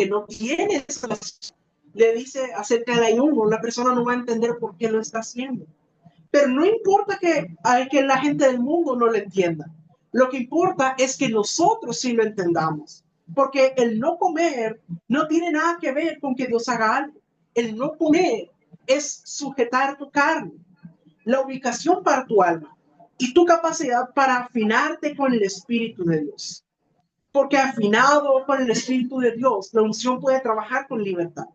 no tiene esas, le dice acerca del ayuno, la persona no va a entender por qué lo está haciendo. Pero no importa que la gente del mundo no lo entienda. Lo que importa es que nosotros sí lo entendamos. Porque el no comer no tiene nada que ver con que Dios haga algo. El no comer es sujetar tu carne, la ubicación para tu alma y tu capacidad para afinarte con el Espíritu de Dios. Porque afinado con el Espíritu de Dios, la unción puede trabajar con libertad.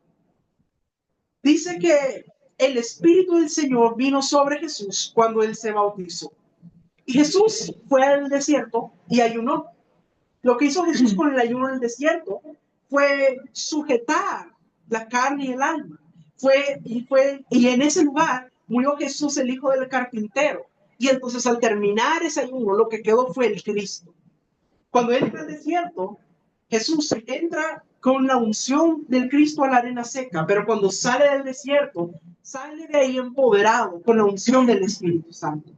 Dice que el Espíritu del Señor vino sobre Jesús cuando él se bautizó. Y Jesús fue al desierto y ayunó. Lo que hizo Jesús con el ayuno en el desierto fue sujetar la carne y el alma. Y en ese lugar murió Jesús, el hijo del carpintero. Y entonces al terminar ese ayuno, lo que quedó fue el Cristo. Cuando entra al desierto, Jesús entra con la unción del Cristo a la arena seca, pero cuando sale del desierto, sale de ahí empoderado con la unción del Espíritu Santo.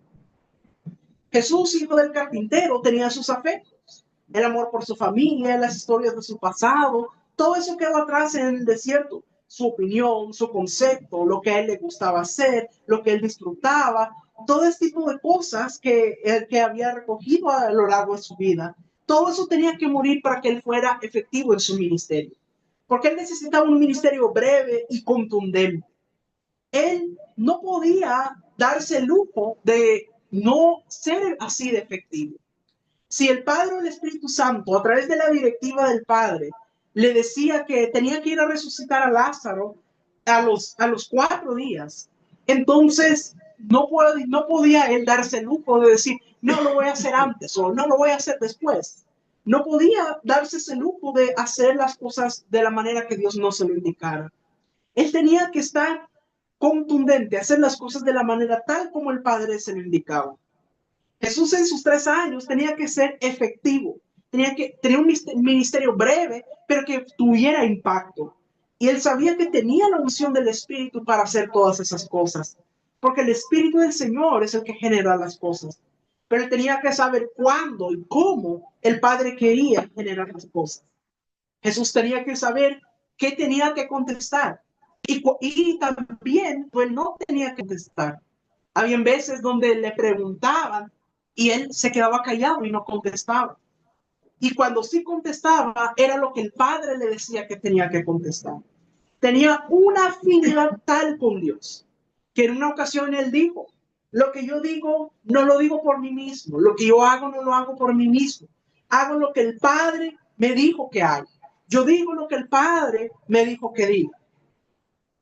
Jesús, hijo del carpintero, tenía sus afectos, el amor por su familia, las historias de su pasado, todo eso quedó atrás en el desierto. Su opinión, su concepto, lo que a él le gustaba hacer, lo que él disfrutaba, todo este tipo de cosas que había recogido a lo largo de su vida. Todo eso tenía que morir para que él fuera efectivo en su ministerio. Porque él necesitaba un ministerio breve y contundente. Él no podía darse el lujo de no ser así de efectivo. Si el Padre o el Espíritu Santo, a través de la directiva del Padre, le decía que tenía que ir a resucitar a Lázaro a los 4 días, entonces no podía él darse el lujo de decir, no lo voy a hacer antes o no lo voy a hacer después. No podía darse ese lujo de hacer las cosas de la manera que Dios no se lo indicara. Él tenía que estar contundente, hacer las cosas de la manera tal como el Padre se lo indicaba. Jesús en sus 3 años tenía que ser efectivo, tenía que tener un ministerio breve, pero que tuviera impacto. Y él sabía que tenía la unción del Espíritu para hacer todas esas cosas, porque el Espíritu del Señor es el que genera las cosas. Pero él tenía que saber cuándo y cómo el Padre quería generar las cosas. Jesús tenía que saber qué tenía que contestar. Y también él no tenía que contestar. Había veces donde le preguntaban y él se quedaba callado y no contestaba. Y cuando sí contestaba, era lo que el Padre le decía que tenía que contestar. Tenía una afinidad tal con Dios, que en una ocasión él dijo, lo que yo digo, no lo digo por mí mismo, lo que yo hago, no lo hago por mí mismo. Hago lo que el Padre me dijo que haga. Yo digo lo que el Padre me dijo que diga.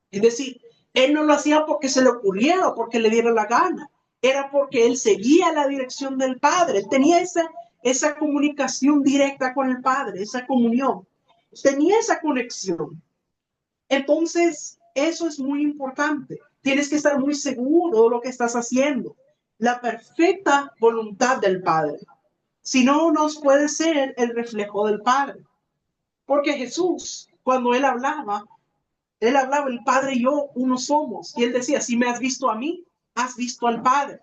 Es decir, él no lo hacía porque se le ocurriera o porque le diera la gana. Era porque él seguía la dirección del Padre. Él tenía esa comunicación directa con el Padre, esa comunión. Tenía esa conexión. Entonces, eso es muy importante. Tienes que estar muy seguro de lo que estás haciendo. La perfecta voluntad del Padre. Si no, nos puede ser el reflejo del Padre. Porque Jesús, cuando él hablaba, el Padre y yo uno somos. Y él decía, si me has visto a mí, has visto al Padre.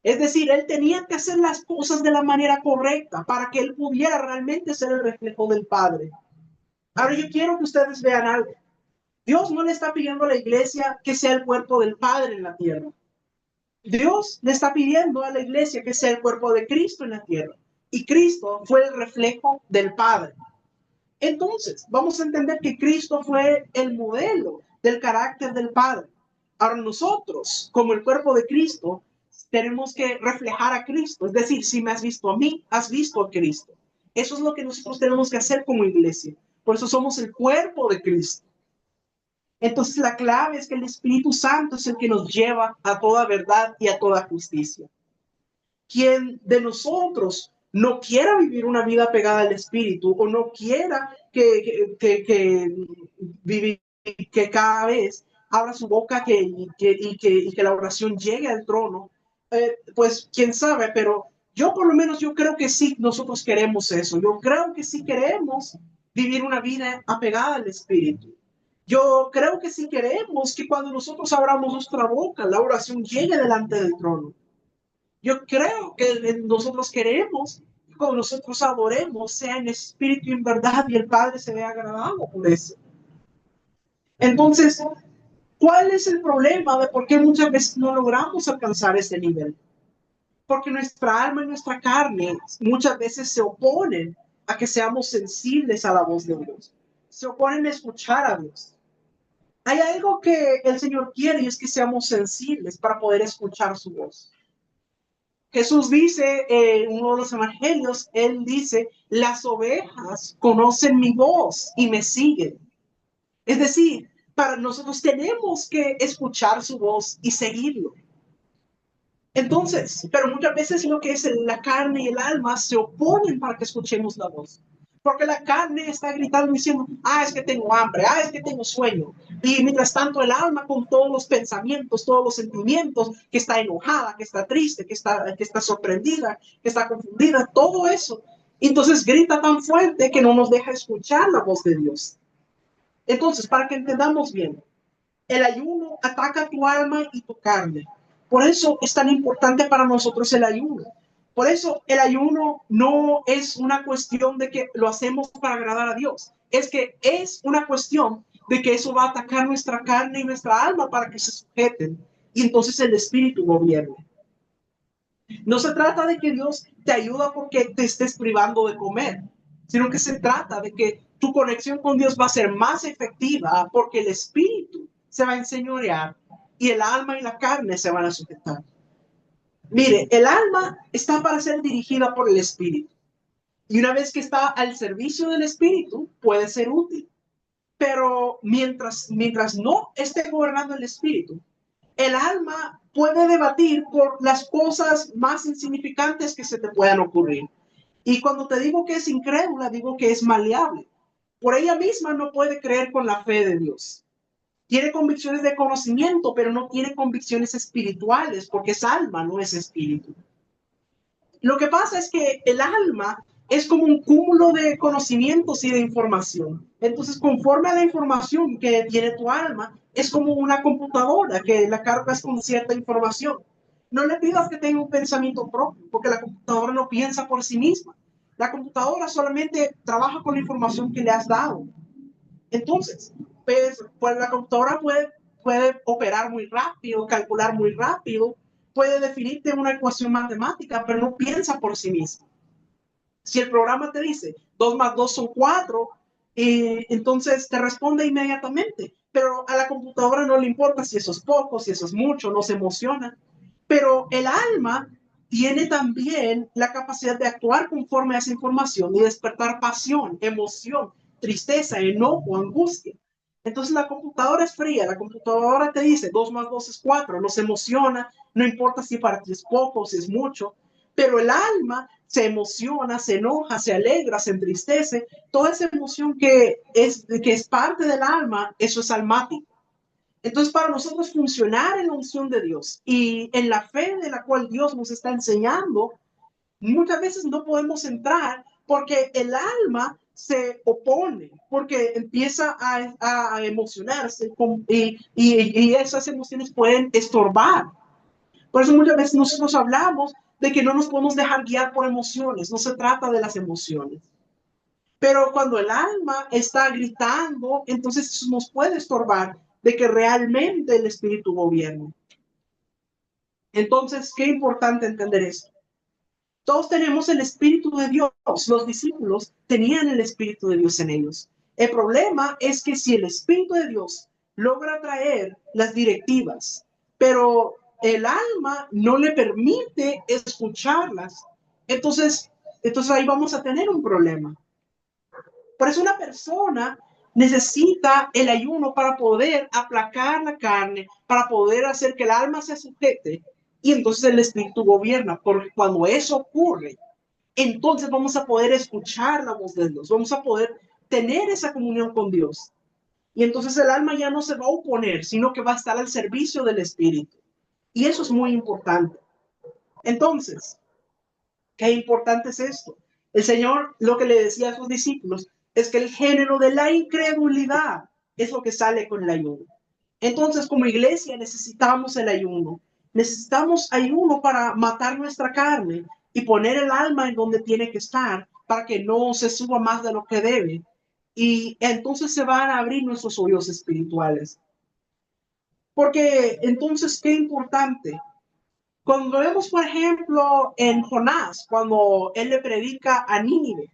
Es decir, él tenía que hacer las cosas de la manera correcta para que él pudiera realmente ser el reflejo del Padre. Ahora yo quiero que ustedes vean algo. Dios no le está pidiendo a la iglesia que sea el cuerpo del Padre en la tierra. Dios le está pidiendo a la iglesia que sea el cuerpo de Cristo en la tierra. Y Cristo fue el reflejo del Padre. Entonces, vamos a entender que Cristo fue el modelo del carácter del Padre. Ahora nosotros, como el cuerpo de Cristo, tenemos que reflejar a Cristo. Es decir, si me has visto a mí, has visto a Cristo. Eso es lo que nosotros tenemos que hacer como iglesia. Por eso somos el cuerpo de Cristo. Entonces la clave es que el Espíritu Santo es el que nos lleva a toda verdad y a toda justicia. Quien de nosotros no quiera vivir una vida pegada al Espíritu o no quiera que cada vez abra su boca y que la oración llegue al trono, pues quién sabe, pero yo por lo menos yo creo que sí, nosotros queremos eso. Yo creo que sí queremos vivir una vida apegada al Espíritu. Yo creo que sí queremos que cuando nosotros abramos nuestra boca, la oración llegue delante del trono. Yo creo que nosotros queremos que cuando nosotros adoremos sea en espíritu y en verdad y el Padre se vea agradado por eso. Entonces, ¿cuál es el problema de por qué muchas veces no logramos alcanzar ese nivel? Porque nuestra alma y nuestra carne muchas veces se oponen a que seamos sensibles a la voz de Dios. Se oponen a escuchar a Dios. Hay algo que el Señor quiere y es que seamos sensibles para poder escuchar su voz. Jesús dice en uno de los evangelios, él dice, las ovejas conocen mi voz y me siguen. Es decir, para nosotros tenemos que escuchar su voz y seguirlo. Entonces, pero muchas veces lo que es la carne y el alma se oponen para que escuchemos la voz. Porque la carne está gritando diciendo, es que tengo hambre, es que tengo sueño. Y mientras tanto el alma con todos los pensamientos, todos los sentimientos, que está enojada, que está triste, que está sorprendida, que está confundida, todo eso. Entonces grita tan fuerte que no nos deja escuchar la voz de Dios. Entonces, para que entendamos bien, el ayuno ataca tu alma y tu carne. Por eso es tan importante para nosotros el ayuno. Por eso el ayuno no es una cuestión de que lo hacemos para agradar a Dios. Es que es una cuestión de que eso va a atacar nuestra carne y nuestra alma para que se sujeten. Y entonces el espíritu gobierne. No se trata de que Dios te ayuda porque te estés privando de comer, sino que se trata de que tu conexión con Dios va a ser más efectiva porque el espíritu se va a enseñorear y el alma y la carne se van a sujetar. Mire, el alma está para ser dirigida por el espíritu. Y una vez que está al servicio del espíritu, puede ser útil. Pero mientras no esté gobernando el espíritu, el alma puede debatir por las cosas más insignificantes que se te puedan ocurrir. Y cuando te digo que es incrédula, digo que es maleable. Por ella misma no puede creer con la fe de Dios. Tiene convicciones de conocimiento, pero no tiene convicciones espirituales, porque es alma, no es espíritu. Lo que pasa es que el alma es como un cúmulo de conocimientos y de información. Entonces, conforme a la información que tiene tu alma, es como una computadora que la cargas con cierta información. No le pidas que tenga un pensamiento propio, porque la computadora no piensa por sí misma. La computadora solamente trabaja con la información que le has dado. Entonces, pues la computadora puede operar muy rápido, calcular muy rápido, puede definirte una ecuación matemática, pero no piensa por sí misma. Si el programa te dice 2 más 2 son 4, entonces te responde inmediatamente. Pero a la computadora no le importa si eso es poco, si eso es mucho, no se emociona. Pero el alma tiene también la capacidad de actuar conforme a esa información y despertar pasión, emoción, tristeza, enojo, angustia. Entonces la computadora es fría, la computadora te dice 2 más 2 es 4, no se emociona, no importa si para ti es poco o si es mucho, pero el alma se emociona, se enoja, se alegra, se entristece. Toda esa emoción que es parte del alma, eso es almático. Entonces, para nosotros funcionar en la unción de Dios y en la fe de la cual Dios nos está enseñando, muchas veces no podemos entrar porque el alma se opone, porque empieza a emocionarse y esas emociones pueden estorbar. Por eso muchas veces nosotros hablamos de que no nos podemos dejar guiar por emociones, no se trata de las emociones. Pero cuando el alma está gritando, entonces eso nos puede estorbar de que realmente el espíritu gobierne. Entonces, qué importante entender esto. Todos tenemos el espíritu de Dios. Los discípulos tenían el espíritu de Dios en ellos. El problema es que si el espíritu de Dios logra traer las directivas, pero el alma no le permite escucharlas, entonces ahí vamos a tener un problema. Por eso una persona necesita el ayuno para poder aplacar la carne, para poder hacer que el alma se sujete y entonces el espíritu gobierna, porque cuando eso ocurre, entonces vamos a poder escuchar la voz de Dios, vamos a poder tener esa comunión con Dios. Y entonces el alma ya no se va a oponer, sino que va a estar al servicio del espíritu. Y eso es muy importante. Entonces, qué importante es esto. El Señor lo que le decía a sus discípulos es que el género de la incredulidad es lo que sale con el ayuno. Entonces, como iglesia necesitamos el ayuno. Necesitamos ayuno para matar nuestra carne y poner el alma en donde tiene que estar para que no se suba más de lo que debe. Y entonces se van a abrir nuestros oídos espirituales. Porque entonces, qué importante. Cuando vemos, por ejemplo, en Jonás, cuando él le predica a Nínive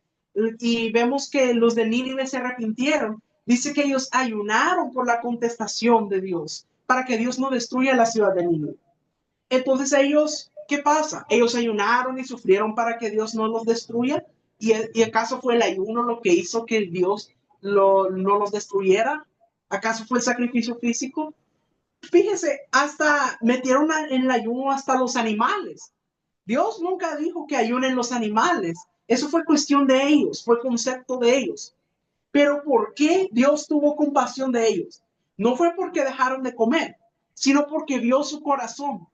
y vemos que los de Nínive se arrepintieron, dice que ellos ayunaron por la contestación de Dios para que Dios no destruya la ciudad de Nínive. Entonces ellos, ¿qué pasa? Ellos ayunaron y sufrieron para que Dios no los destruya. ¿Y acaso fue el ayuno lo que hizo que Dios no los destruyera? ¿Acaso fue el sacrificio físico? Fíjese, hasta metieron en el ayuno hasta los animales. Dios nunca dijo que ayunen los animales. Eso fue cuestión de ellos, fue concepto de ellos. Pero ¿por qué Dios tuvo compasión de ellos? No fue porque dejaron de comer, sino porque vio su corazón.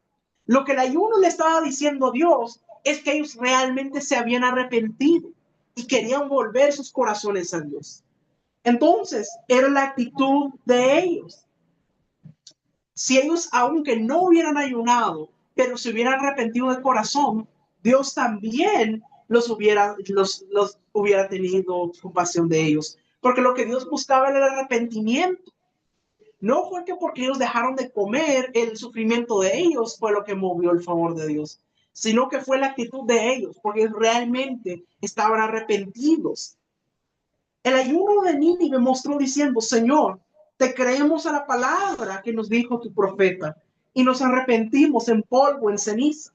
Lo que el ayuno le estaba diciendo a Dios es que ellos realmente se habían arrepentido y querían volver sus corazones a Dios. Entonces, era la actitud de ellos. Si ellos, aunque no hubieran ayunado, pero se hubieran arrepentido de corazón, Dios también los hubiera tenido compasión de ellos. Porque lo que Dios buscaba era el arrepentimiento. No fue que porque ellos dejaron de comer, el sufrimiento de ellos fue lo que movió el favor de Dios, sino que fue la actitud de ellos, porque realmente estaban arrepentidos. El ayuno de Nínive mostró diciendo, Señor, te creemos a la palabra que nos dijo tu profeta y nos arrepentimos en polvo, en ceniza.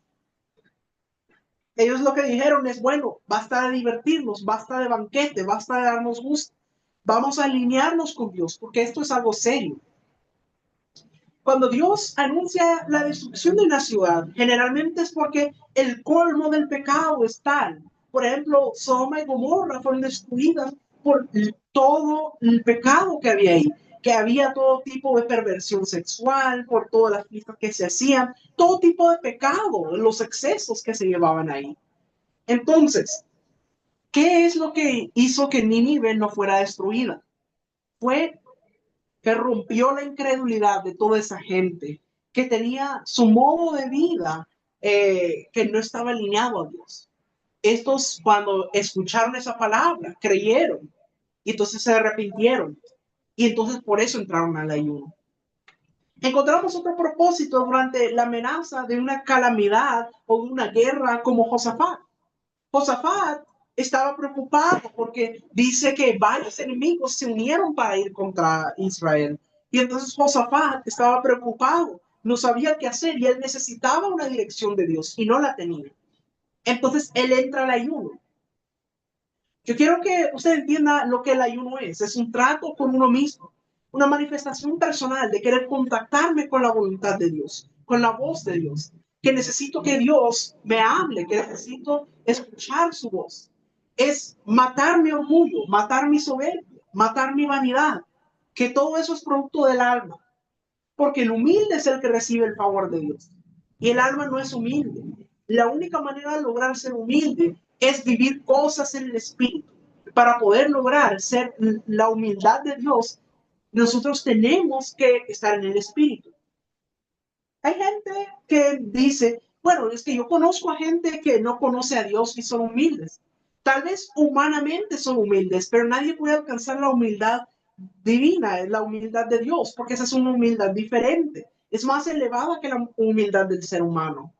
Ellos lo que dijeron es, bueno, basta de divertirnos, basta de banquete, basta de darnos gusto. Vamos a alinearnos con Dios, porque esto es algo serio. Cuando Dios anuncia la destrucción de una ciudad, generalmente es porque el colmo del pecado es tal. Por ejemplo, Sodoma y Gomorra fueron destruidas por todo el pecado que había ahí, que había todo tipo de perversión sexual, por todas las fiestas que se hacían, todo tipo de pecado, los excesos que se llevaban ahí. Entonces, ¿qué es lo que hizo que Nínive no fuera destruida? Fue que rompió la incredulidad de toda esa gente, que tenía su modo de vida que no estaba alineado a Dios. Estos, cuando escucharon esa palabra, creyeron y entonces se arrepintieron y entonces por eso entraron al ayuno. Encontramos otro propósito durante la amenaza de una calamidad o de una guerra como Josafat. Josafat estaba preocupado porque dice que varios enemigos se unieron para ir contra Israel. Y entonces Josafat estaba preocupado, no sabía qué hacer y él necesitaba una dirección de Dios y no la tenía. Entonces él entra al ayuno. Yo quiero que usted entienda lo que el ayuno es. Es un trato con uno mismo, una manifestación personal de querer contactarme con la voluntad de Dios, con la voz de Dios, que necesito que Dios me hable, que necesito escuchar su voz. Es matar mi orgullo, matar mi soberbia, matar mi vanidad, que todo eso es producto del alma, porque el humilde es el que recibe el favor de Dios y el alma no es humilde. La única manera de lograr ser humilde es vivir cosas en el espíritu. Para poder lograr ser la humildad de Dios, nosotros tenemos que estar en el espíritu. Hay gente que dice, bueno, es que yo conozco a gente que no conoce a Dios y son humildes. Tal vez humanamente son humildes, pero nadie puede alcanzar la humildad divina, es la humildad de Dios, porque esa es una humildad diferente. Es más elevada que la humildad del ser humano.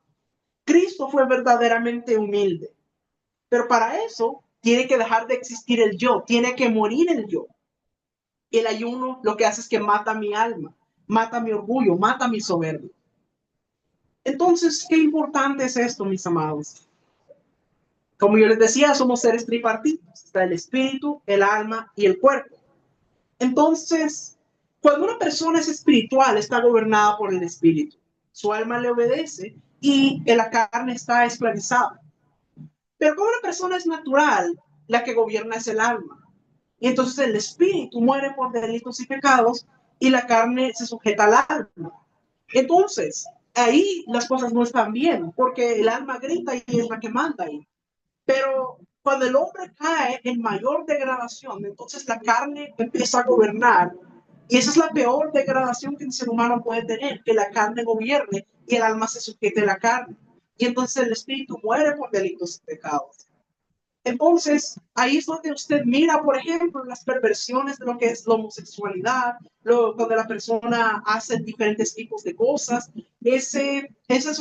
Cristo fue verdaderamente humilde, pero para eso tiene que dejar de existir el yo, tiene que morir el yo. El ayuno lo que hace es que mata mi alma, mata mi orgullo, mata mi soberbia. Entonces, qué importante es esto, mis amados. Como yo les decía, somos seres tripartitos. Está el espíritu, el alma y el cuerpo. Entonces, cuando una persona es espiritual, está gobernada por el espíritu. Su alma le obedece y la carne está esclavizada. Pero como una persona es natural, la que gobierna es el alma. Y entonces el espíritu muere por delitos y pecados y la carne se sujeta al alma. Entonces, ahí las cosas no están bien, porque el alma grita y es la que manda ahí. Pero cuando el hombre cae en mayor degradación, entonces la carne empieza a gobernar. Y esa es la peor degradación que el ser humano puede tener, que la carne gobierne y el alma se sujete a la carne. Y entonces el espíritu muere por delitos y pecados. Entonces, ahí es donde usted mira, por ejemplo, las perversiones de lo que es la homosexualidad, donde la persona hace diferentes tipos de cosas. Esa es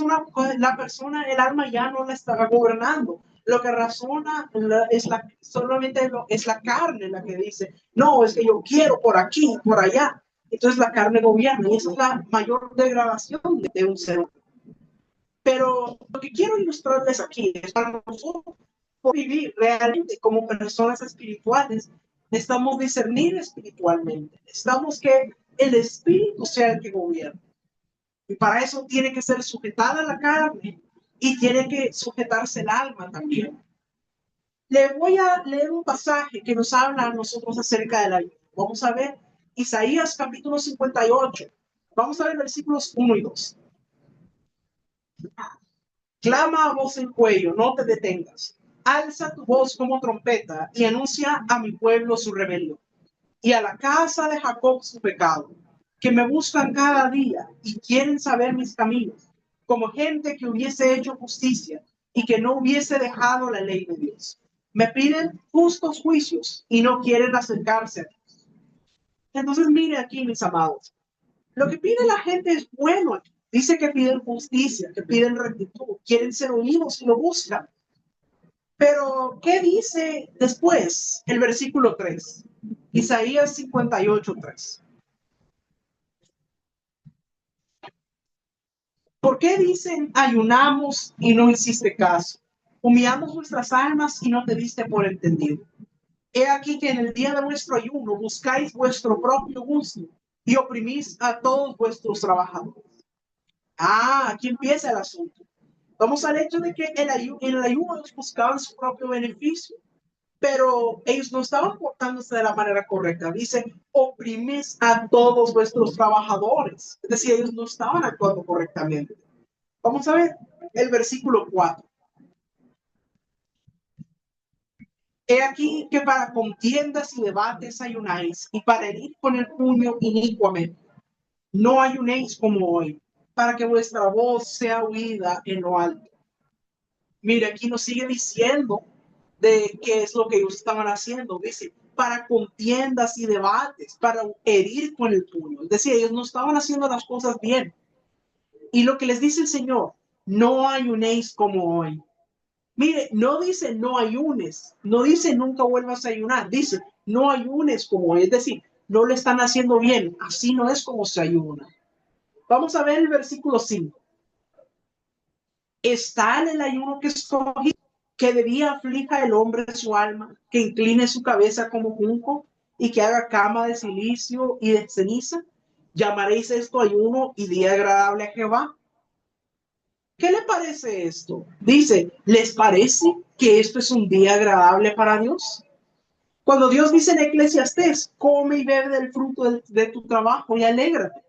la persona, el alma ya no la está gobernando. Lo que razona solamente es la carne la que dice, no, es que yo quiero por aquí, por allá. Entonces la carne gobierna y esa es la mayor degradación de un ser humano. Pero lo que quiero ilustrarles aquí es para nosotros vivir realmente como personas espirituales, necesitamos discernir espiritualmente, necesitamos que el espíritu sea el que gobierne. Y para eso tiene que ser sujetada la carne y tiene que sujetarse el alma también. Le voy a leer un pasaje que nos habla a nosotros acerca del ayuno. Vamos a ver Isaías capítulo 58. Vamos a ver versículos 1 y 2. Clama a voz en cuello, no te detengas. Alza tu voz como trompeta y anuncia a mi pueblo su rebelión y a la casa de Jacob su pecado, que me buscan cada día y quieren saber mis caminos, como gente que hubiese hecho justicia y que no hubiese dejado la ley de Dios. Me piden justos juicios y no quieren acercarse a Dios. Entonces mire aquí, mis amados, lo que pide la gente es bueno. Dice que piden justicia, que piden rectitud, quieren ser oídos y lo buscan. Pero, ¿qué dice después el versículo 3? Isaías 58:3. ¿Por qué dicen ayunamos y no hiciste caso? Humillamos nuestras almas y no te diste por entendido. He aquí que en el día de vuestro ayuno buscáis vuestro propio gusto y oprimís a todos vuestros trabajadores. Aquí empieza el asunto. Vamos al hecho de que en el ayuno ellos buscaban su propio beneficio, pero ellos no estaban portándose de la manera correcta. Dice, oprimís a todos vuestros trabajadores. Es decir, ellos no estaban actuando correctamente. Vamos a ver el versículo 4. He aquí que para contiendas y debates ayunáis, y para herir con el puño inicuamente. No ayunéis como hoy, para que vuestra voz sea oída en lo alto. Mire, aquí nos sigue diciendo de qué es lo que ellos estaban haciendo. Dice, para contiendas y debates, para herir con el puño. Es decir, ellos no estaban haciendo las cosas bien. Y lo que les dice el Señor, no ayunéis como hoy. Mire, no dice no ayunes, no dice nunca vuelvas a ayunar, dice no ayunes como es decir, no le están haciendo bien, así no es como se ayuna. Vamos a ver el versículo 5. Está en el ayuno que escogí, que de día aflija el hombre su alma, que incline su cabeza como junco y que haga cama de silicio y de ceniza. ¿Llamaréis esto ayuno y día agradable a Jehová? ¿Qué le parece esto? Dice, ¿les parece que esto es un día agradable para Dios? Cuando Dios dice en Eclesiastés, come y bebe del fruto de tu trabajo y alégrate.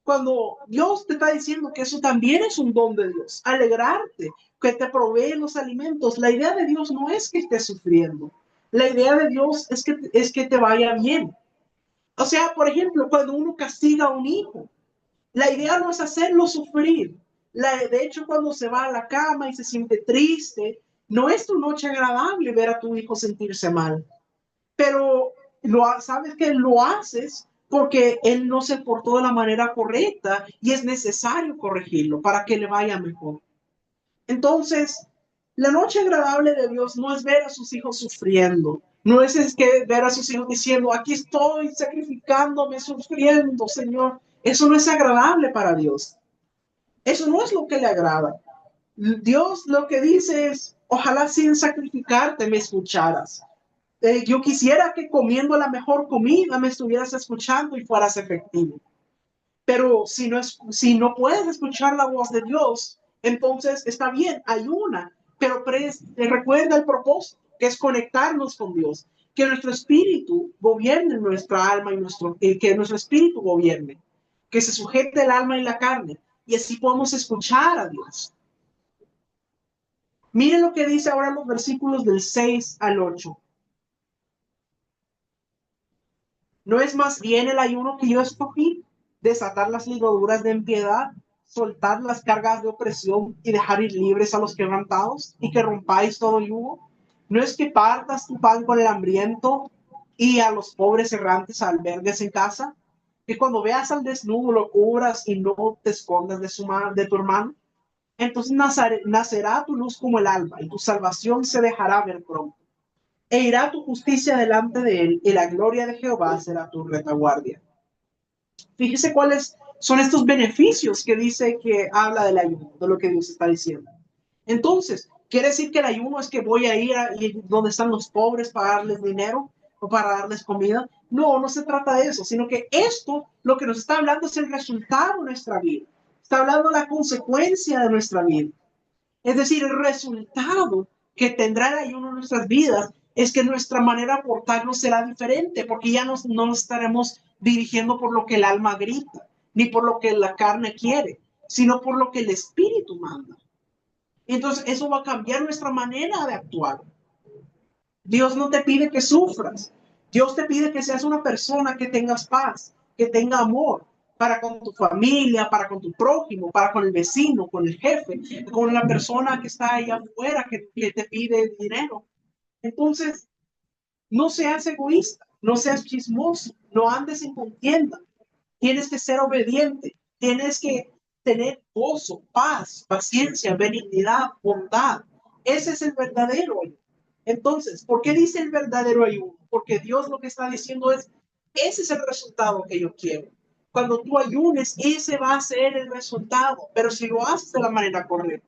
Cuando Dios te está diciendo que eso también es un don de Dios, alegrarte, que te provee los alimentos. La idea de Dios no es que estés sufriendo. La idea de Dios es que te vaya bien. O sea, por ejemplo, cuando uno castiga a un hijo, la idea no es hacerlo sufrir. De hecho, cuando se va a la cama y se siente triste, no es tu noche agradable ver a tu hijo sentirse mal. Pero sabes que lo haces porque él no se portó de la manera correcta y es necesario corregirlo para que le vaya mejor. Entonces, la noche agradable de Dios no es ver a sus hijos sufriendo, no es que ver a sus hijos diciendo, aquí estoy sacrificándome, sufriendo, Señor. Eso no es agradable para Dios. Eso no es lo que le agrada. Dios lo que dice es, ojalá sin sacrificarte me escucharas. Yo quisiera que comiendo la mejor comida me estuvieras escuchando y fueras efectivo. Pero si no puedes escuchar la voz de Dios, entonces está bien, ayuna, pero recuerda el propósito, que es conectarnos con Dios, que nuestro espíritu gobierne nuestra alma y que nuestro espíritu gobierne, que se sujete el alma y la carne, y así podemos escuchar a Dios. Miren lo que dice ahora los versículos del 6 al 8. ¿No es más bien el ayuno que yo escogí? Desatar las ligaduras de impiedad, soltar las cargas de opresión y dejar ir libres a los quebrantados y que rompáis todo yugo. ¿No es que partas tu pan con el hambriento y a los pobres errantes albergues en casa? Que cuando veas al desnudo lo cubras y no te escondas de tu hermano. Entonces nacerá tu luz como el alba y tu salvación se dejará ver pronto. E irá tu justicia delante de él y la gloria de Jehová será tu retaguardia. Fíjese cuáles son estos beneficios que dice que habla del ayuno, de lo que Dios está diciendo. Entonces, ¿quiere decir que el ayuno es que voy a ir donde están los pobres para darles dinero o para darles comida? No, no se trata de eso, sino que esto, lo que nos está hablando es el resultado de nuestra vida. Está hablando de la consecuencia de nuestra vida. Es decir, el resultado que tendrá el ayuno en nuestras vidas es que nuestra manera de portarnos será diferente, porque ya no nos estaremos dirigiendo por lo que el alma grita, ni por lo que la carne quiere, sino por lo que el espíritu manda. Entonces, eso va a cambiar nuestra manera de actuar. Dios no te pide que sufras. Dios te pide que seas una persona que tengas paz, que tenga amor para con tu familia, para con tu prójimo, para con el vecino, con el jefe, con la persona que está allá afuera que te pide dinero. Entonces, no seas egoísta, no seas chismoso, no andes en contienda. Tienes que ser obediente, tienes que tener gozo, paz, paciencia, benignidad, bondad. Ese es el verdadero ayuno. Entonces, ¿por qué dice el verdadero ayuno? Porque Dios lo que está diciendo es, ese es el resultado que yo quiero. Cuando tú ayunes, ese va a ser el resultado, pero si lo haces de la manera correcta.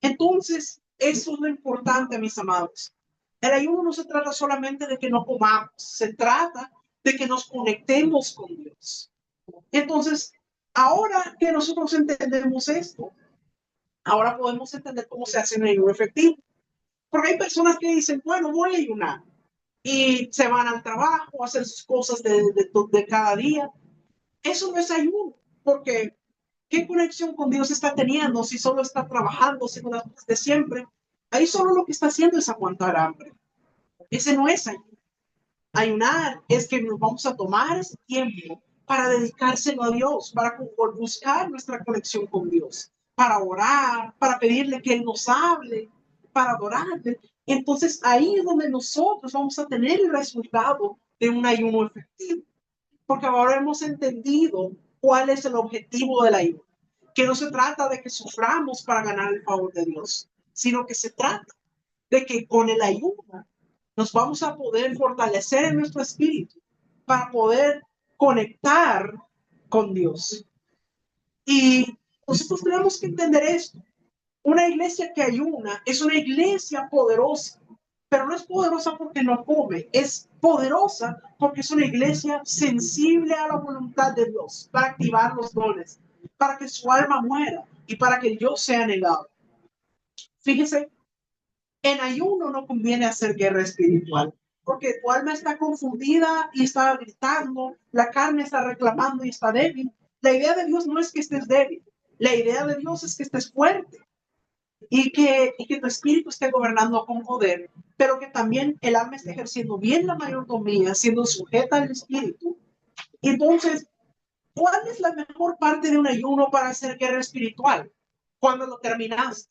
Entonces, eso es lo importante, mis amados. El ayuno no se trata solamente de que no comamos, se trata de que nos conectemos con Dios. Entonces, ahora que nosotros entendemos esto, ahora podemos entender cómo se hace un ayuno efectivo. Porque hay personas que dicen, bueno, voy a ayunar y se van al trabajo, a hacer sus cosas de cada día. Eso no es ayuno, porque ¿qué conexión con Dios está teniendo si solo está trabajando, según las cosas de siempre? Ahí solo lo que está haciendo es aguantar hambre. Ese no es ayuno. Ayunar es que nos vamos a tomar ese tiempo para dedicárselo a Dios, para buscar nuestra conexión con Dios, para orar, para pedirle que Él nos hable, para adorarle. Entonces ahí es donde nosotros vamos a tener el resultado de un ayuno efectivo, porque ahora hemos entendido cuál es el objetivo del ayuno, que no se trata de que suframos para ganar el favor de Dios, sino que se trata de que con el ayuno nos vamos a poder fortalecer en nuestro espíritu para poder conectar con Dios. Y nosotros tenemos que entender esto. Una iglesia que ayuna es una iglesia poderosa, pero no es poderosa porque no come, es poderosa porque es una iglesia sensible a la voluntad de Dios para activar los dones, para que su alma muera y para que el yo sea negado. Fíjese, en ayuno no conviene hacer guerra espiritual, porque tu alma está confundida y está gritando, la carne está reclamando y está débil. La idea de Dios no es que estés débil, la idea de Dios es que estés fuerte y que tu espíritu esté gobernando con poder, pero que también el alma esté ejerciendo bien la mayordomía, siendo sujeta al espíritu. Entonces, ¿cuál es la mejor parte de un ayuno para hacer guerra espiritual? Cuando lo terminas.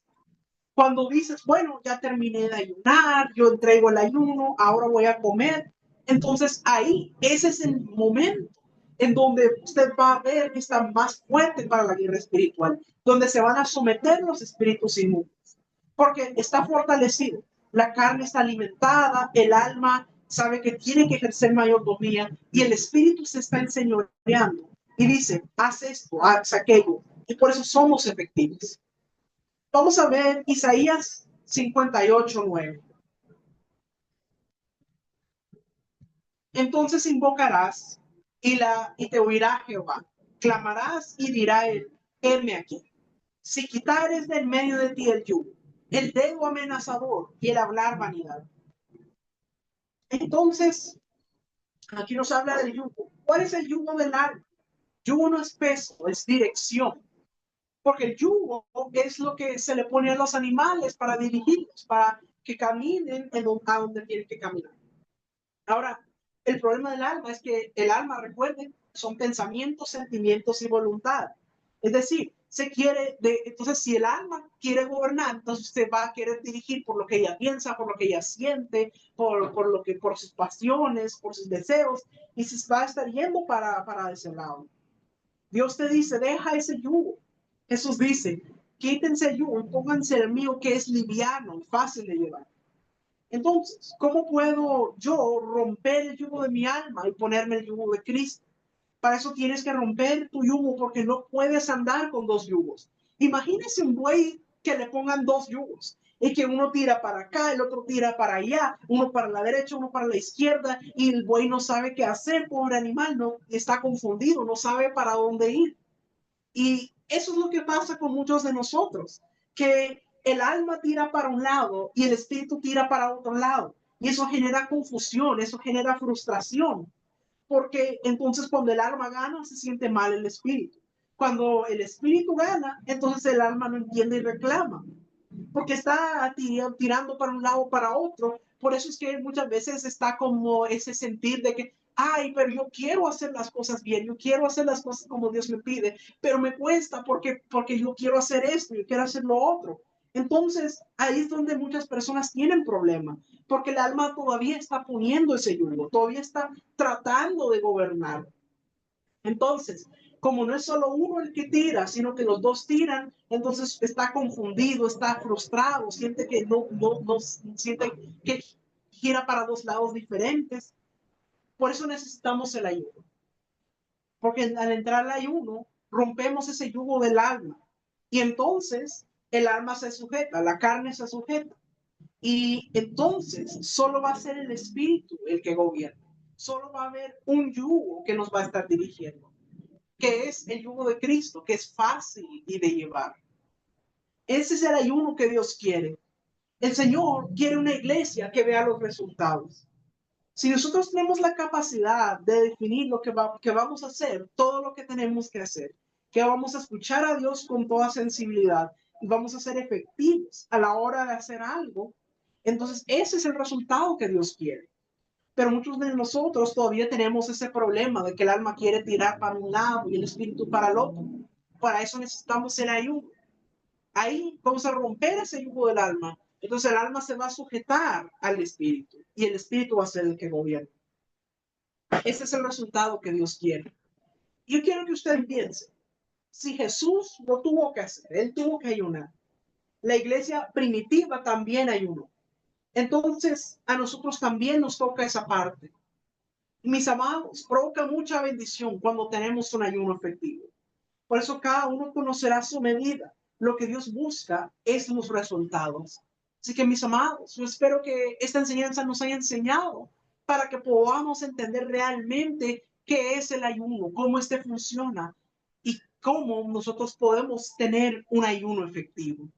Cuando dices, bueno, ya terminé de ayunar, yo entrego el ayuno, ahora voy a comer. Entonces ahí, ese es el momento en donde usted va a ver que está más fuerte para la guerra espiritual, donde se van a someter los espíritus inmundos, porque está fortalecido, la carne está alimentada, el alma sabe que tiene que ejercer mayordomía y el espíritu se está enseñoreando y dice, haz esto, haz aquello, y por eso somos efectivos. Vamos a ver Isaías 58:9. Entonces invocarás y te oirá Jehová. Clamarás y dirá él, heme aquí. Si quitares del medio de ti el yugo, el dedo amenazador y el hablar vanidad. Entonces, aquí nos habla del yugo. ¿Cuál es el yugo del alma? Yugo no es peso, es dirección. Porque el yugo es lo que se le pone a los animales para dirigirlos, para que caminen a donde tienen que caminar. Ahora, el problema del alma es que el alma, recuerden, son pensamientos, sentimientos y voluntad. Es decir, entonces si el alma quiere gobernar, entonces usted va a querer dirigir por lo que ella piensa, por lo que ella siente, por sus pasiones, por sus deseos, y se va a estar yendo para ese lado. Dios te dice, deja ese yugo. Jesús dice, quítense el yugo y pónganse el mío que es liviano y fácil de llevar. Entonces, ¿cómo puedo yo romper el yugo de mi alma y ponerme el yugo de Cristo? Para eso tienes que romper tu yugo porque no puedes andar con dos yugos. Imagínese un buey que le pongan dos yugos y que uno tira para acá, el otro tira para allá, uno para la derecha, uno para la izquierda y el buey no sabe qué hacer, pobre animal, no está confundido, no sabe para dónde ir. Y eso es lo que pasa con muchos de nosotros, que el alma tira para un lado y el espíritu tira para otro lado. Y eso genera confusión, eso genera frustración, porque entonces cuando el alma gana se siente mal el espíritu. Cuando el espíritu gana, entonces el alma no entiende y reclama, porque está tirando para un lado o para otro. Por eso es que muchas veces está como ese sentir de que, ay, pero yo quiero hacer las cosas bien, yo quiero hacer las cosas como Dios me pide, pero me cuesta porque yo quiero hacer esto, yo quiero hacer lo otro. Entonces, ahí es donde muchas personas tienen problemas, porque el alma todavía está poniendo ese yugo, todavía está tratando de gobernar. Entonces, como no es solo uno el que tira, sino que los dos tiran, entonces está confundido, está frustrado, siente que no siente que gira para dos lados diferentes. Por eso necesitamos el ayuno. Porque al entrar al ayuno, rompemos ese yugo del alma. Y entonces el alma se sujeta, la carne se sujeta. Y entonces solo va a ser el espíritu el que gobierna. Solo va a haber un yugo que nos va a estar dirigiendo, que es el yugo de Cristo, que es fácil y de llevar. Ese es el ayuno que Dios quiere. El Señor quiere una iglesia que vea los resultados. Si nosotros tenemos la capacidad de definir lo que vamos a hacer, todo lo que tenemos que hacer, que vamos a escuchar a Dios con toda sensibilidad y vamos a ser efectivos a la hora de hacer algo, entonces ese es el resultado que Dios quiere. Pero muchos de nosotros todavía tenemos ese problema de que el alma quiere tirar para un lado y el espíritu para el otro. Para eso necesitamos el ayuno. Ahí vamos a romper ese yugo del alma. Entonces el alma se va a sujetar al espíritu y el espíritu va a ser el que gobierna. Ese es el resultado que Dios quiere. Yo quiero que usted piense, si Jesús lo tuvo que hacer, él tuvo que ayunar, La iglesia primitiva también ayunó. Entonces, a nosotros también nos toca esa parte. Mis amados, provoca mucha bendición cuando tenemos un ayuno efectivo. Por eso cada uno conocerá su medida. Lo que Dios busca es los resultados. Así que mis amados, yo espero que esta enseñanza nos haya enseñado para que podamos entender realmente qué es el ayuno, cómo este funciona y cómo nosotros podemos tener un ayuno efectivo.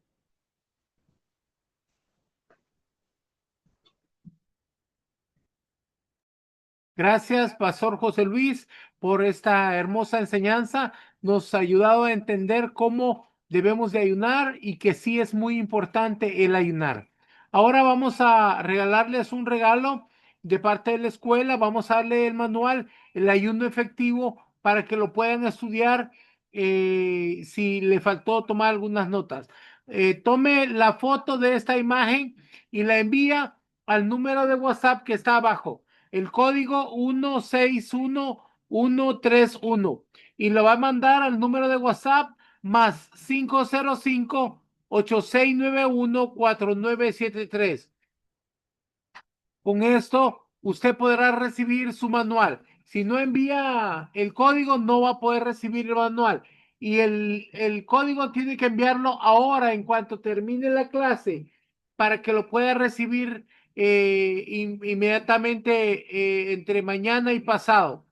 Gracias, Pastor José Luis, por esta hermosa enseñanza. Nos ha ayudado a entender cómo debemos de ayunar y que sí es muy importante el ayunar. Ahora vamos a regalarles un regalo de parte de la escuela. Vamos a darle el manual, el ayuno efectivo, para que lo puedan estudiar si le faltó tomar algunas notas. Tome la foto de esta imagen y la envía al número de WhatsApp que está abajo, el código 161131 y lo va a mandar al número de WhatsApp más 505-8691-4973. Con esto, usted podrá recibir su manual. Si no envía el código, no va a poder recibir el manual. Y el código tiene que enviarlo ahora, en cuanto termine la clase, para que lo pueda recibir inmediatamente entre mañana y pasado.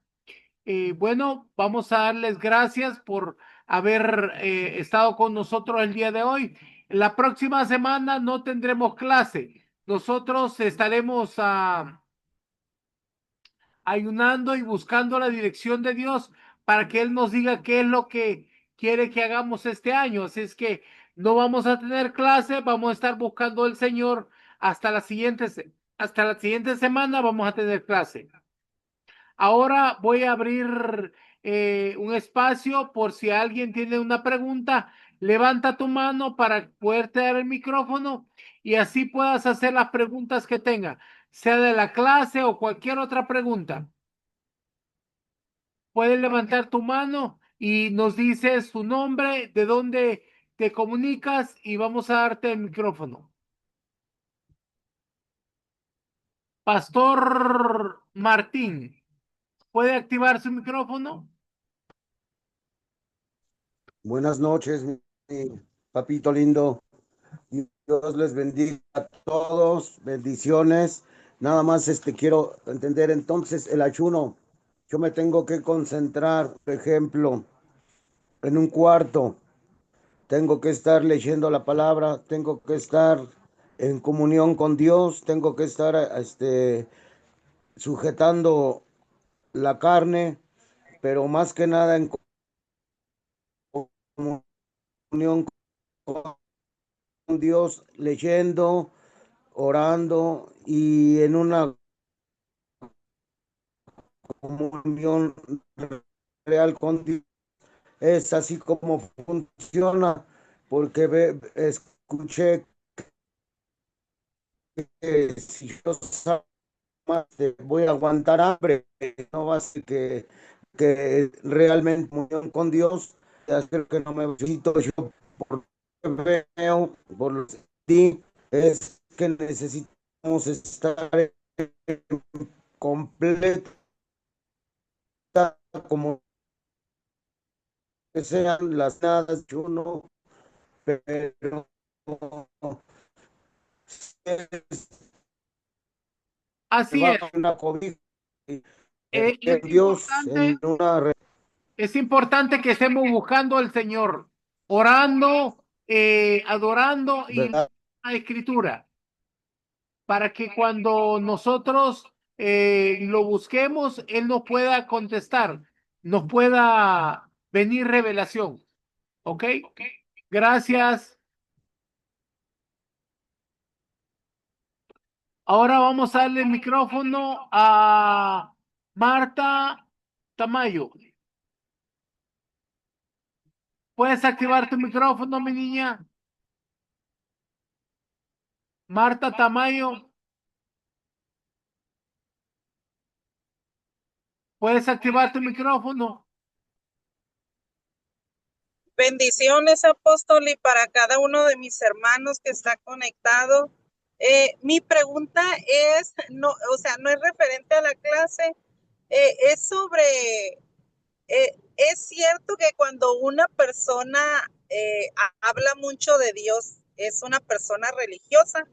Bueno, vamos a darles gracias por haber estado con nosotros el día de hoy. La próxima semana no tendremos clase. Nosotros estaremos ayunando y buscando la dirección de Dios para que Él nos diga qué es lo que quiere que hagamos este año. Así es que no vamos a tener clase, vamos a estar buscando al Señor hasta la siguiente semana vamos a tener clase. Ahora voy a abrir un espacio por si alguien tiene una pregunta. Levanta tu mano para poderte dar el micrófono y así puedas hacer las preguntas que tenga, sea de la clase o cualquier otra pregunta. Puedes levantar tu mano y nos dices tu nombre, de dónde te comunicas y vamos a darte el micrófono. Pastor Martín, ¿puede activar su micrófono? Buenas noches, mi papito lindo. Dios les bendiga a todos. Bendiciones. Nada más quiero entender entonces el ayuno. Yo me tengo que concentrar, por ejemplo, en un cuarto. Tengo que estar leyendo la palabra, tengo que estar en comunión con Dios, tengo que estar sujetando la carne, pero más que nada en comunión con Dios, leyendo, orando y en una comunión real con Dios. Es así como funciona, porque escuché que si yo voy a aguantar hambre, no va a ser que realmente comunión con Dios, hacer que no me necesito yo por lo que veo, por lo que sí, es que necesitamos estar en completa como que sean las nada yo no, pero Así va es. una cobija Es Dios importante, en una es importante que estemos buscando al Señor, orando, adorando y verdad. la escritura, para que cuando nosotros lo busquemos, Él nos pueda contestar, nos pueda venir revelación. ¿Ok? Gracias. Ahora vamos a darle el micrófono a Marta Tamayo. ¿Puedes activar tu micrófono, mi niña? Marta Tamayo, ¿puedes activar tu micrófono? Bendiciones, apóstol, y para cada uno de mis hermanos que está conectado. Mi pregunta es, no, o sea, no es referente a la clase, es sobre, es cierto que cuando una persona habla mucho de Dios, es una persona religiosa.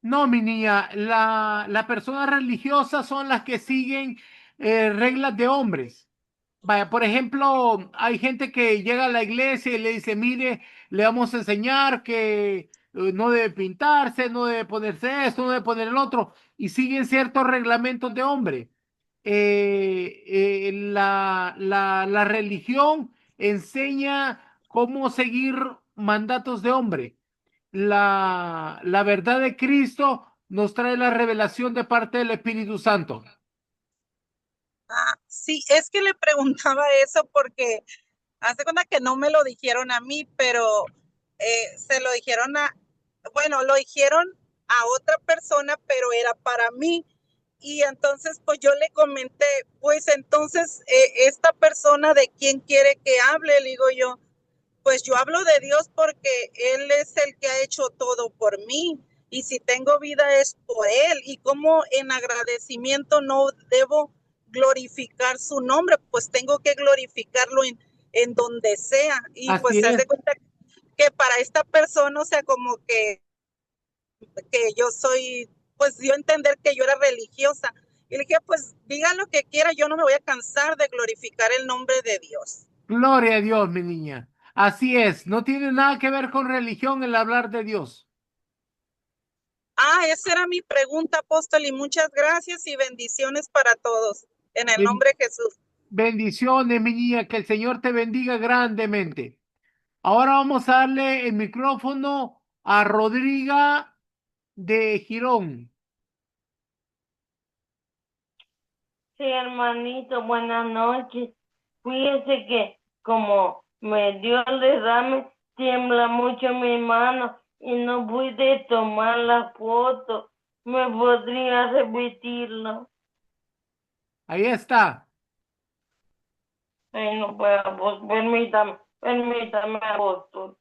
No, mi niña, las personas religiosas son las que siguen reglas de hombres. Vaya, por ejemplo, hay gente que llega a la iglesia y le dice, mire, le vamos a enseñar que no debe pintarse, no debe ponerse esto, no debe poner el otro, y siguen ciertos reglamentos de hombre. La religión enseña cómo seguir mandatos de hombre. La verdad de Cristo nos trae la revelación de parte del Espíritu Santo. Sí, es que le preguntaba eso porque hace cuenta que no me lo dijeron a mí, pero se lo dijeron bueno, lo dijeron a otra persona, pero era para mí. Y entonces, pues yo le comenté, pues entonces, esta persona de quién quiere que hable, le digo yo, pues yo hablo de Dios porque Él es el que ha hecho todo por mí. Y si tengo vida es por Él. Y como en agradecimiento no debo glorificar su nombre, pues tengo que glorificarlo en donde sea. Y Así pues se es. hace cuenta que para esta persona, o sea, como que yo soy, pues dio a entender que yo era religiosa. Y le dije, pues diga lo que quiera, yo no me voy a cansar de glorificar el nombre de Dios. Gloria a Dios, mi niña. Así es. No tiene nada que ver con religión el hablar de Dios. Esa era mi pregunta, apóstol, y muchas gracias y bendiciones para todos. En el Ben- nombre de Jesús. Bendiciones, mi niña. Que el Señor te bendiga grandemente. Ahora vamos a darle el micrófono a Rodriga de Girón. Sí, hermanito, buenas noches. Fíjese que como me dio el derrame, tiembla mucho mi mano y no pude tomar la foto. ¿Me podría repetirlo? Ahí está. Ay, no puedo, pues permítame, apóstol.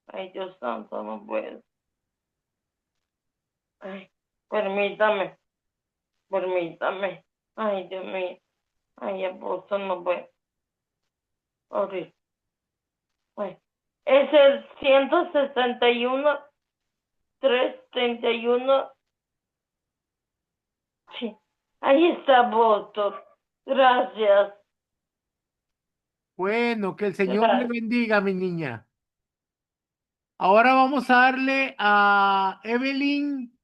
Ay, Dios santo, no puedo. Ay, permítame. Ay, Dios mío. Ay, apóstol, no puedo. Ahorita. Ay. Es el 161, 331. Sí, ahí está, apóstol. Gracias. Bueno, que el Señor le Gracias. bendiga, mi niña. Ahora vamos a darle a Evelyn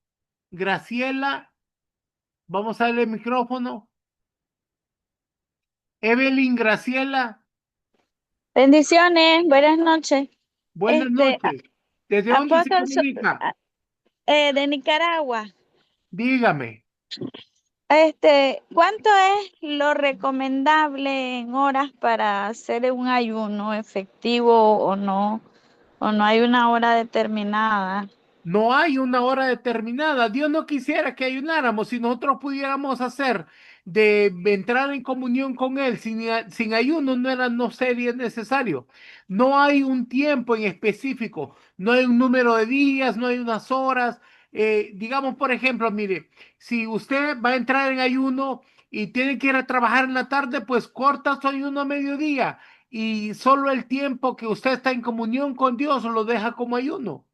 Graciela. Vamos a darle el micrófono. Evelyn Graciela, Bendiciones, buenas noches. buenas noches. ¿Desde dónde se Apóstol comunica? de Nicaragua. Dígame. ¿Cuánto es lo recomendable en horas para hacer un ayuno efectivo o no? ¿O no hay una hora determinada? No hay una hora determinada. Dios no quisiera que ayunáramos. Si nosotros pudiéramos hacer de entrar en comunión con Él sin ayuno, no sería necesario. No hay un tiempo en específico, no hay un número de días, no hay unas horas. Digamos, por ejemplo, mire, si usted va a entrar en ayuno y tiene que ir a trabajar en la tarde, pues corta su ayuno a mediodía y solo el tiempo que usted está en comunión con Dios lo deja como ayuno.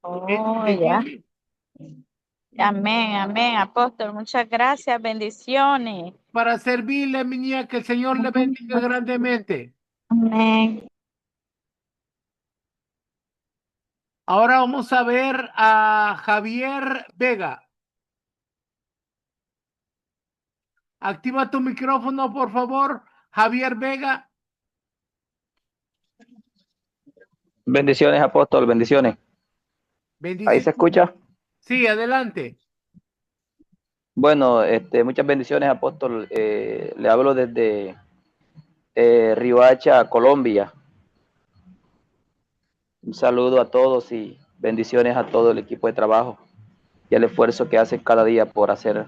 Oh, ¿Me ya. entiende? Amén, amén, apóstol. Muchas gracias, bendiciones. Para servirle, mi niña, que el Señor le bendiga grandemente. Amén. Ahora vamos a ver a Javier Vega. Activa tu micrófono, por favor, Javier Vega. Bendiciones, apóstol, bendiciones. ¿Ahí se Bendiciones. escucha? Sí, adelante. Bueno, muchas bendiciones, apóstol. Le hablo desde Riohacha, Colombia. Un saludo a todos y bendiciones a todo el equipo de trabajo y el esfuerzo que hacen cada día por hacer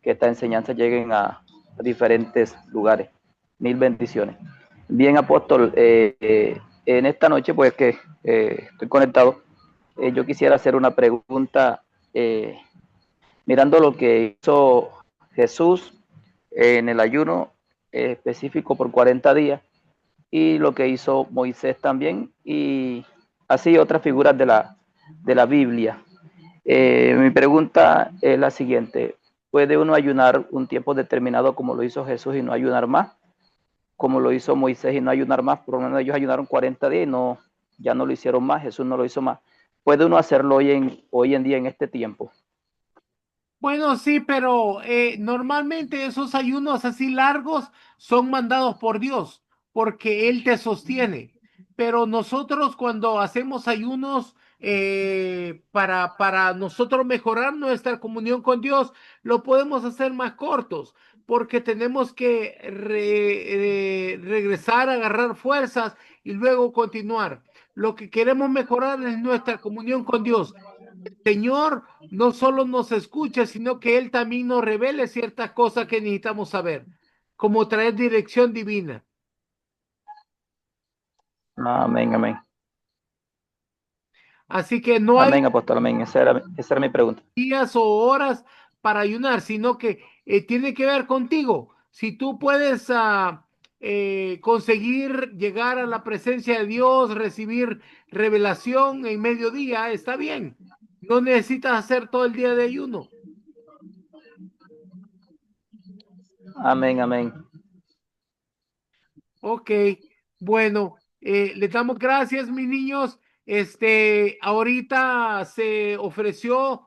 que estas enseñanzas lleguen a diferentes lugares. Mil bendiciones. Bien, apóstol, en esta noche, pues que estoy conectado, yo quisiera hacer una pregunta mirando lo que hizo Jesús en el ayuno específico por 40 días y lo que hizo Moisés también y así otras figuras de la Biblia. Mi pregunta es la siguiente: ¿puede uno ayunar un tiempo determinado como lo hizo Jesús y no ayunar más? Como lo hizo Moisés y no ayunar más, por lo menos ellos ayunaron 40 días y no, ya no lo hicieron más, Jesús no lo hizo más. ¿Puede uno hacerlo hoy en día en este tiempo? Bueno, sí, pero normalmente esos ayunos así largos son mandados por Dios, porque Él te sostiene. Pero nosotros cuando hacemos ayunos para nosotros mejorar nuestra comunión con Dios, lo podemos hacer más cortos, porque tenemos que regresar, agarrar fuerzas y luego continuar. Lo que queremos mejorar es nuestra comunión con Dios. Señor no solo nos escucha, sino que Él también nos revele ciertas cosas que necesitamos saber, como traer dirección divina. Amén, amén. Así que no hay Amén, apóstol, amén. Esa era mi pregunta. días o horas para ayunar, sino que tiene que ver contigo. Si tú puedes conseguir llegar a la presencia de Dios, recibir revelación en mediodía, está bien. No necesitas hacer todo el día de ayuno. Amén, amén. Ok, bueno, les damos gracias, mis niños. Ahorita se ofreció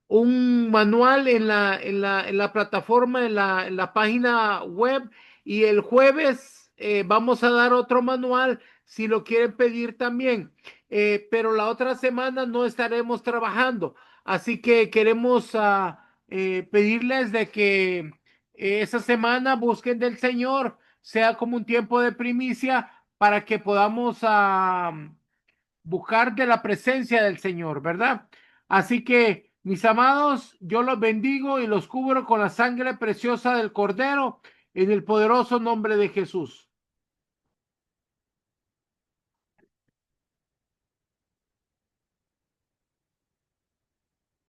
un manual en la plataforma, en la página web, y el jueves vamos a dar otro manual si lo quieren pedir también. Pero la otra semana no estaremos trabajando, así que queremos pedirles de que esa semana busquen del Señor, sea como un tiempo de primicia para que podamos buscar de la presencia del Señor, ¿verdad? Así que, mis amados, yo los bendigo y los cubro con la sangre preciosa del Cordero en el poderoso nombre de Jesús.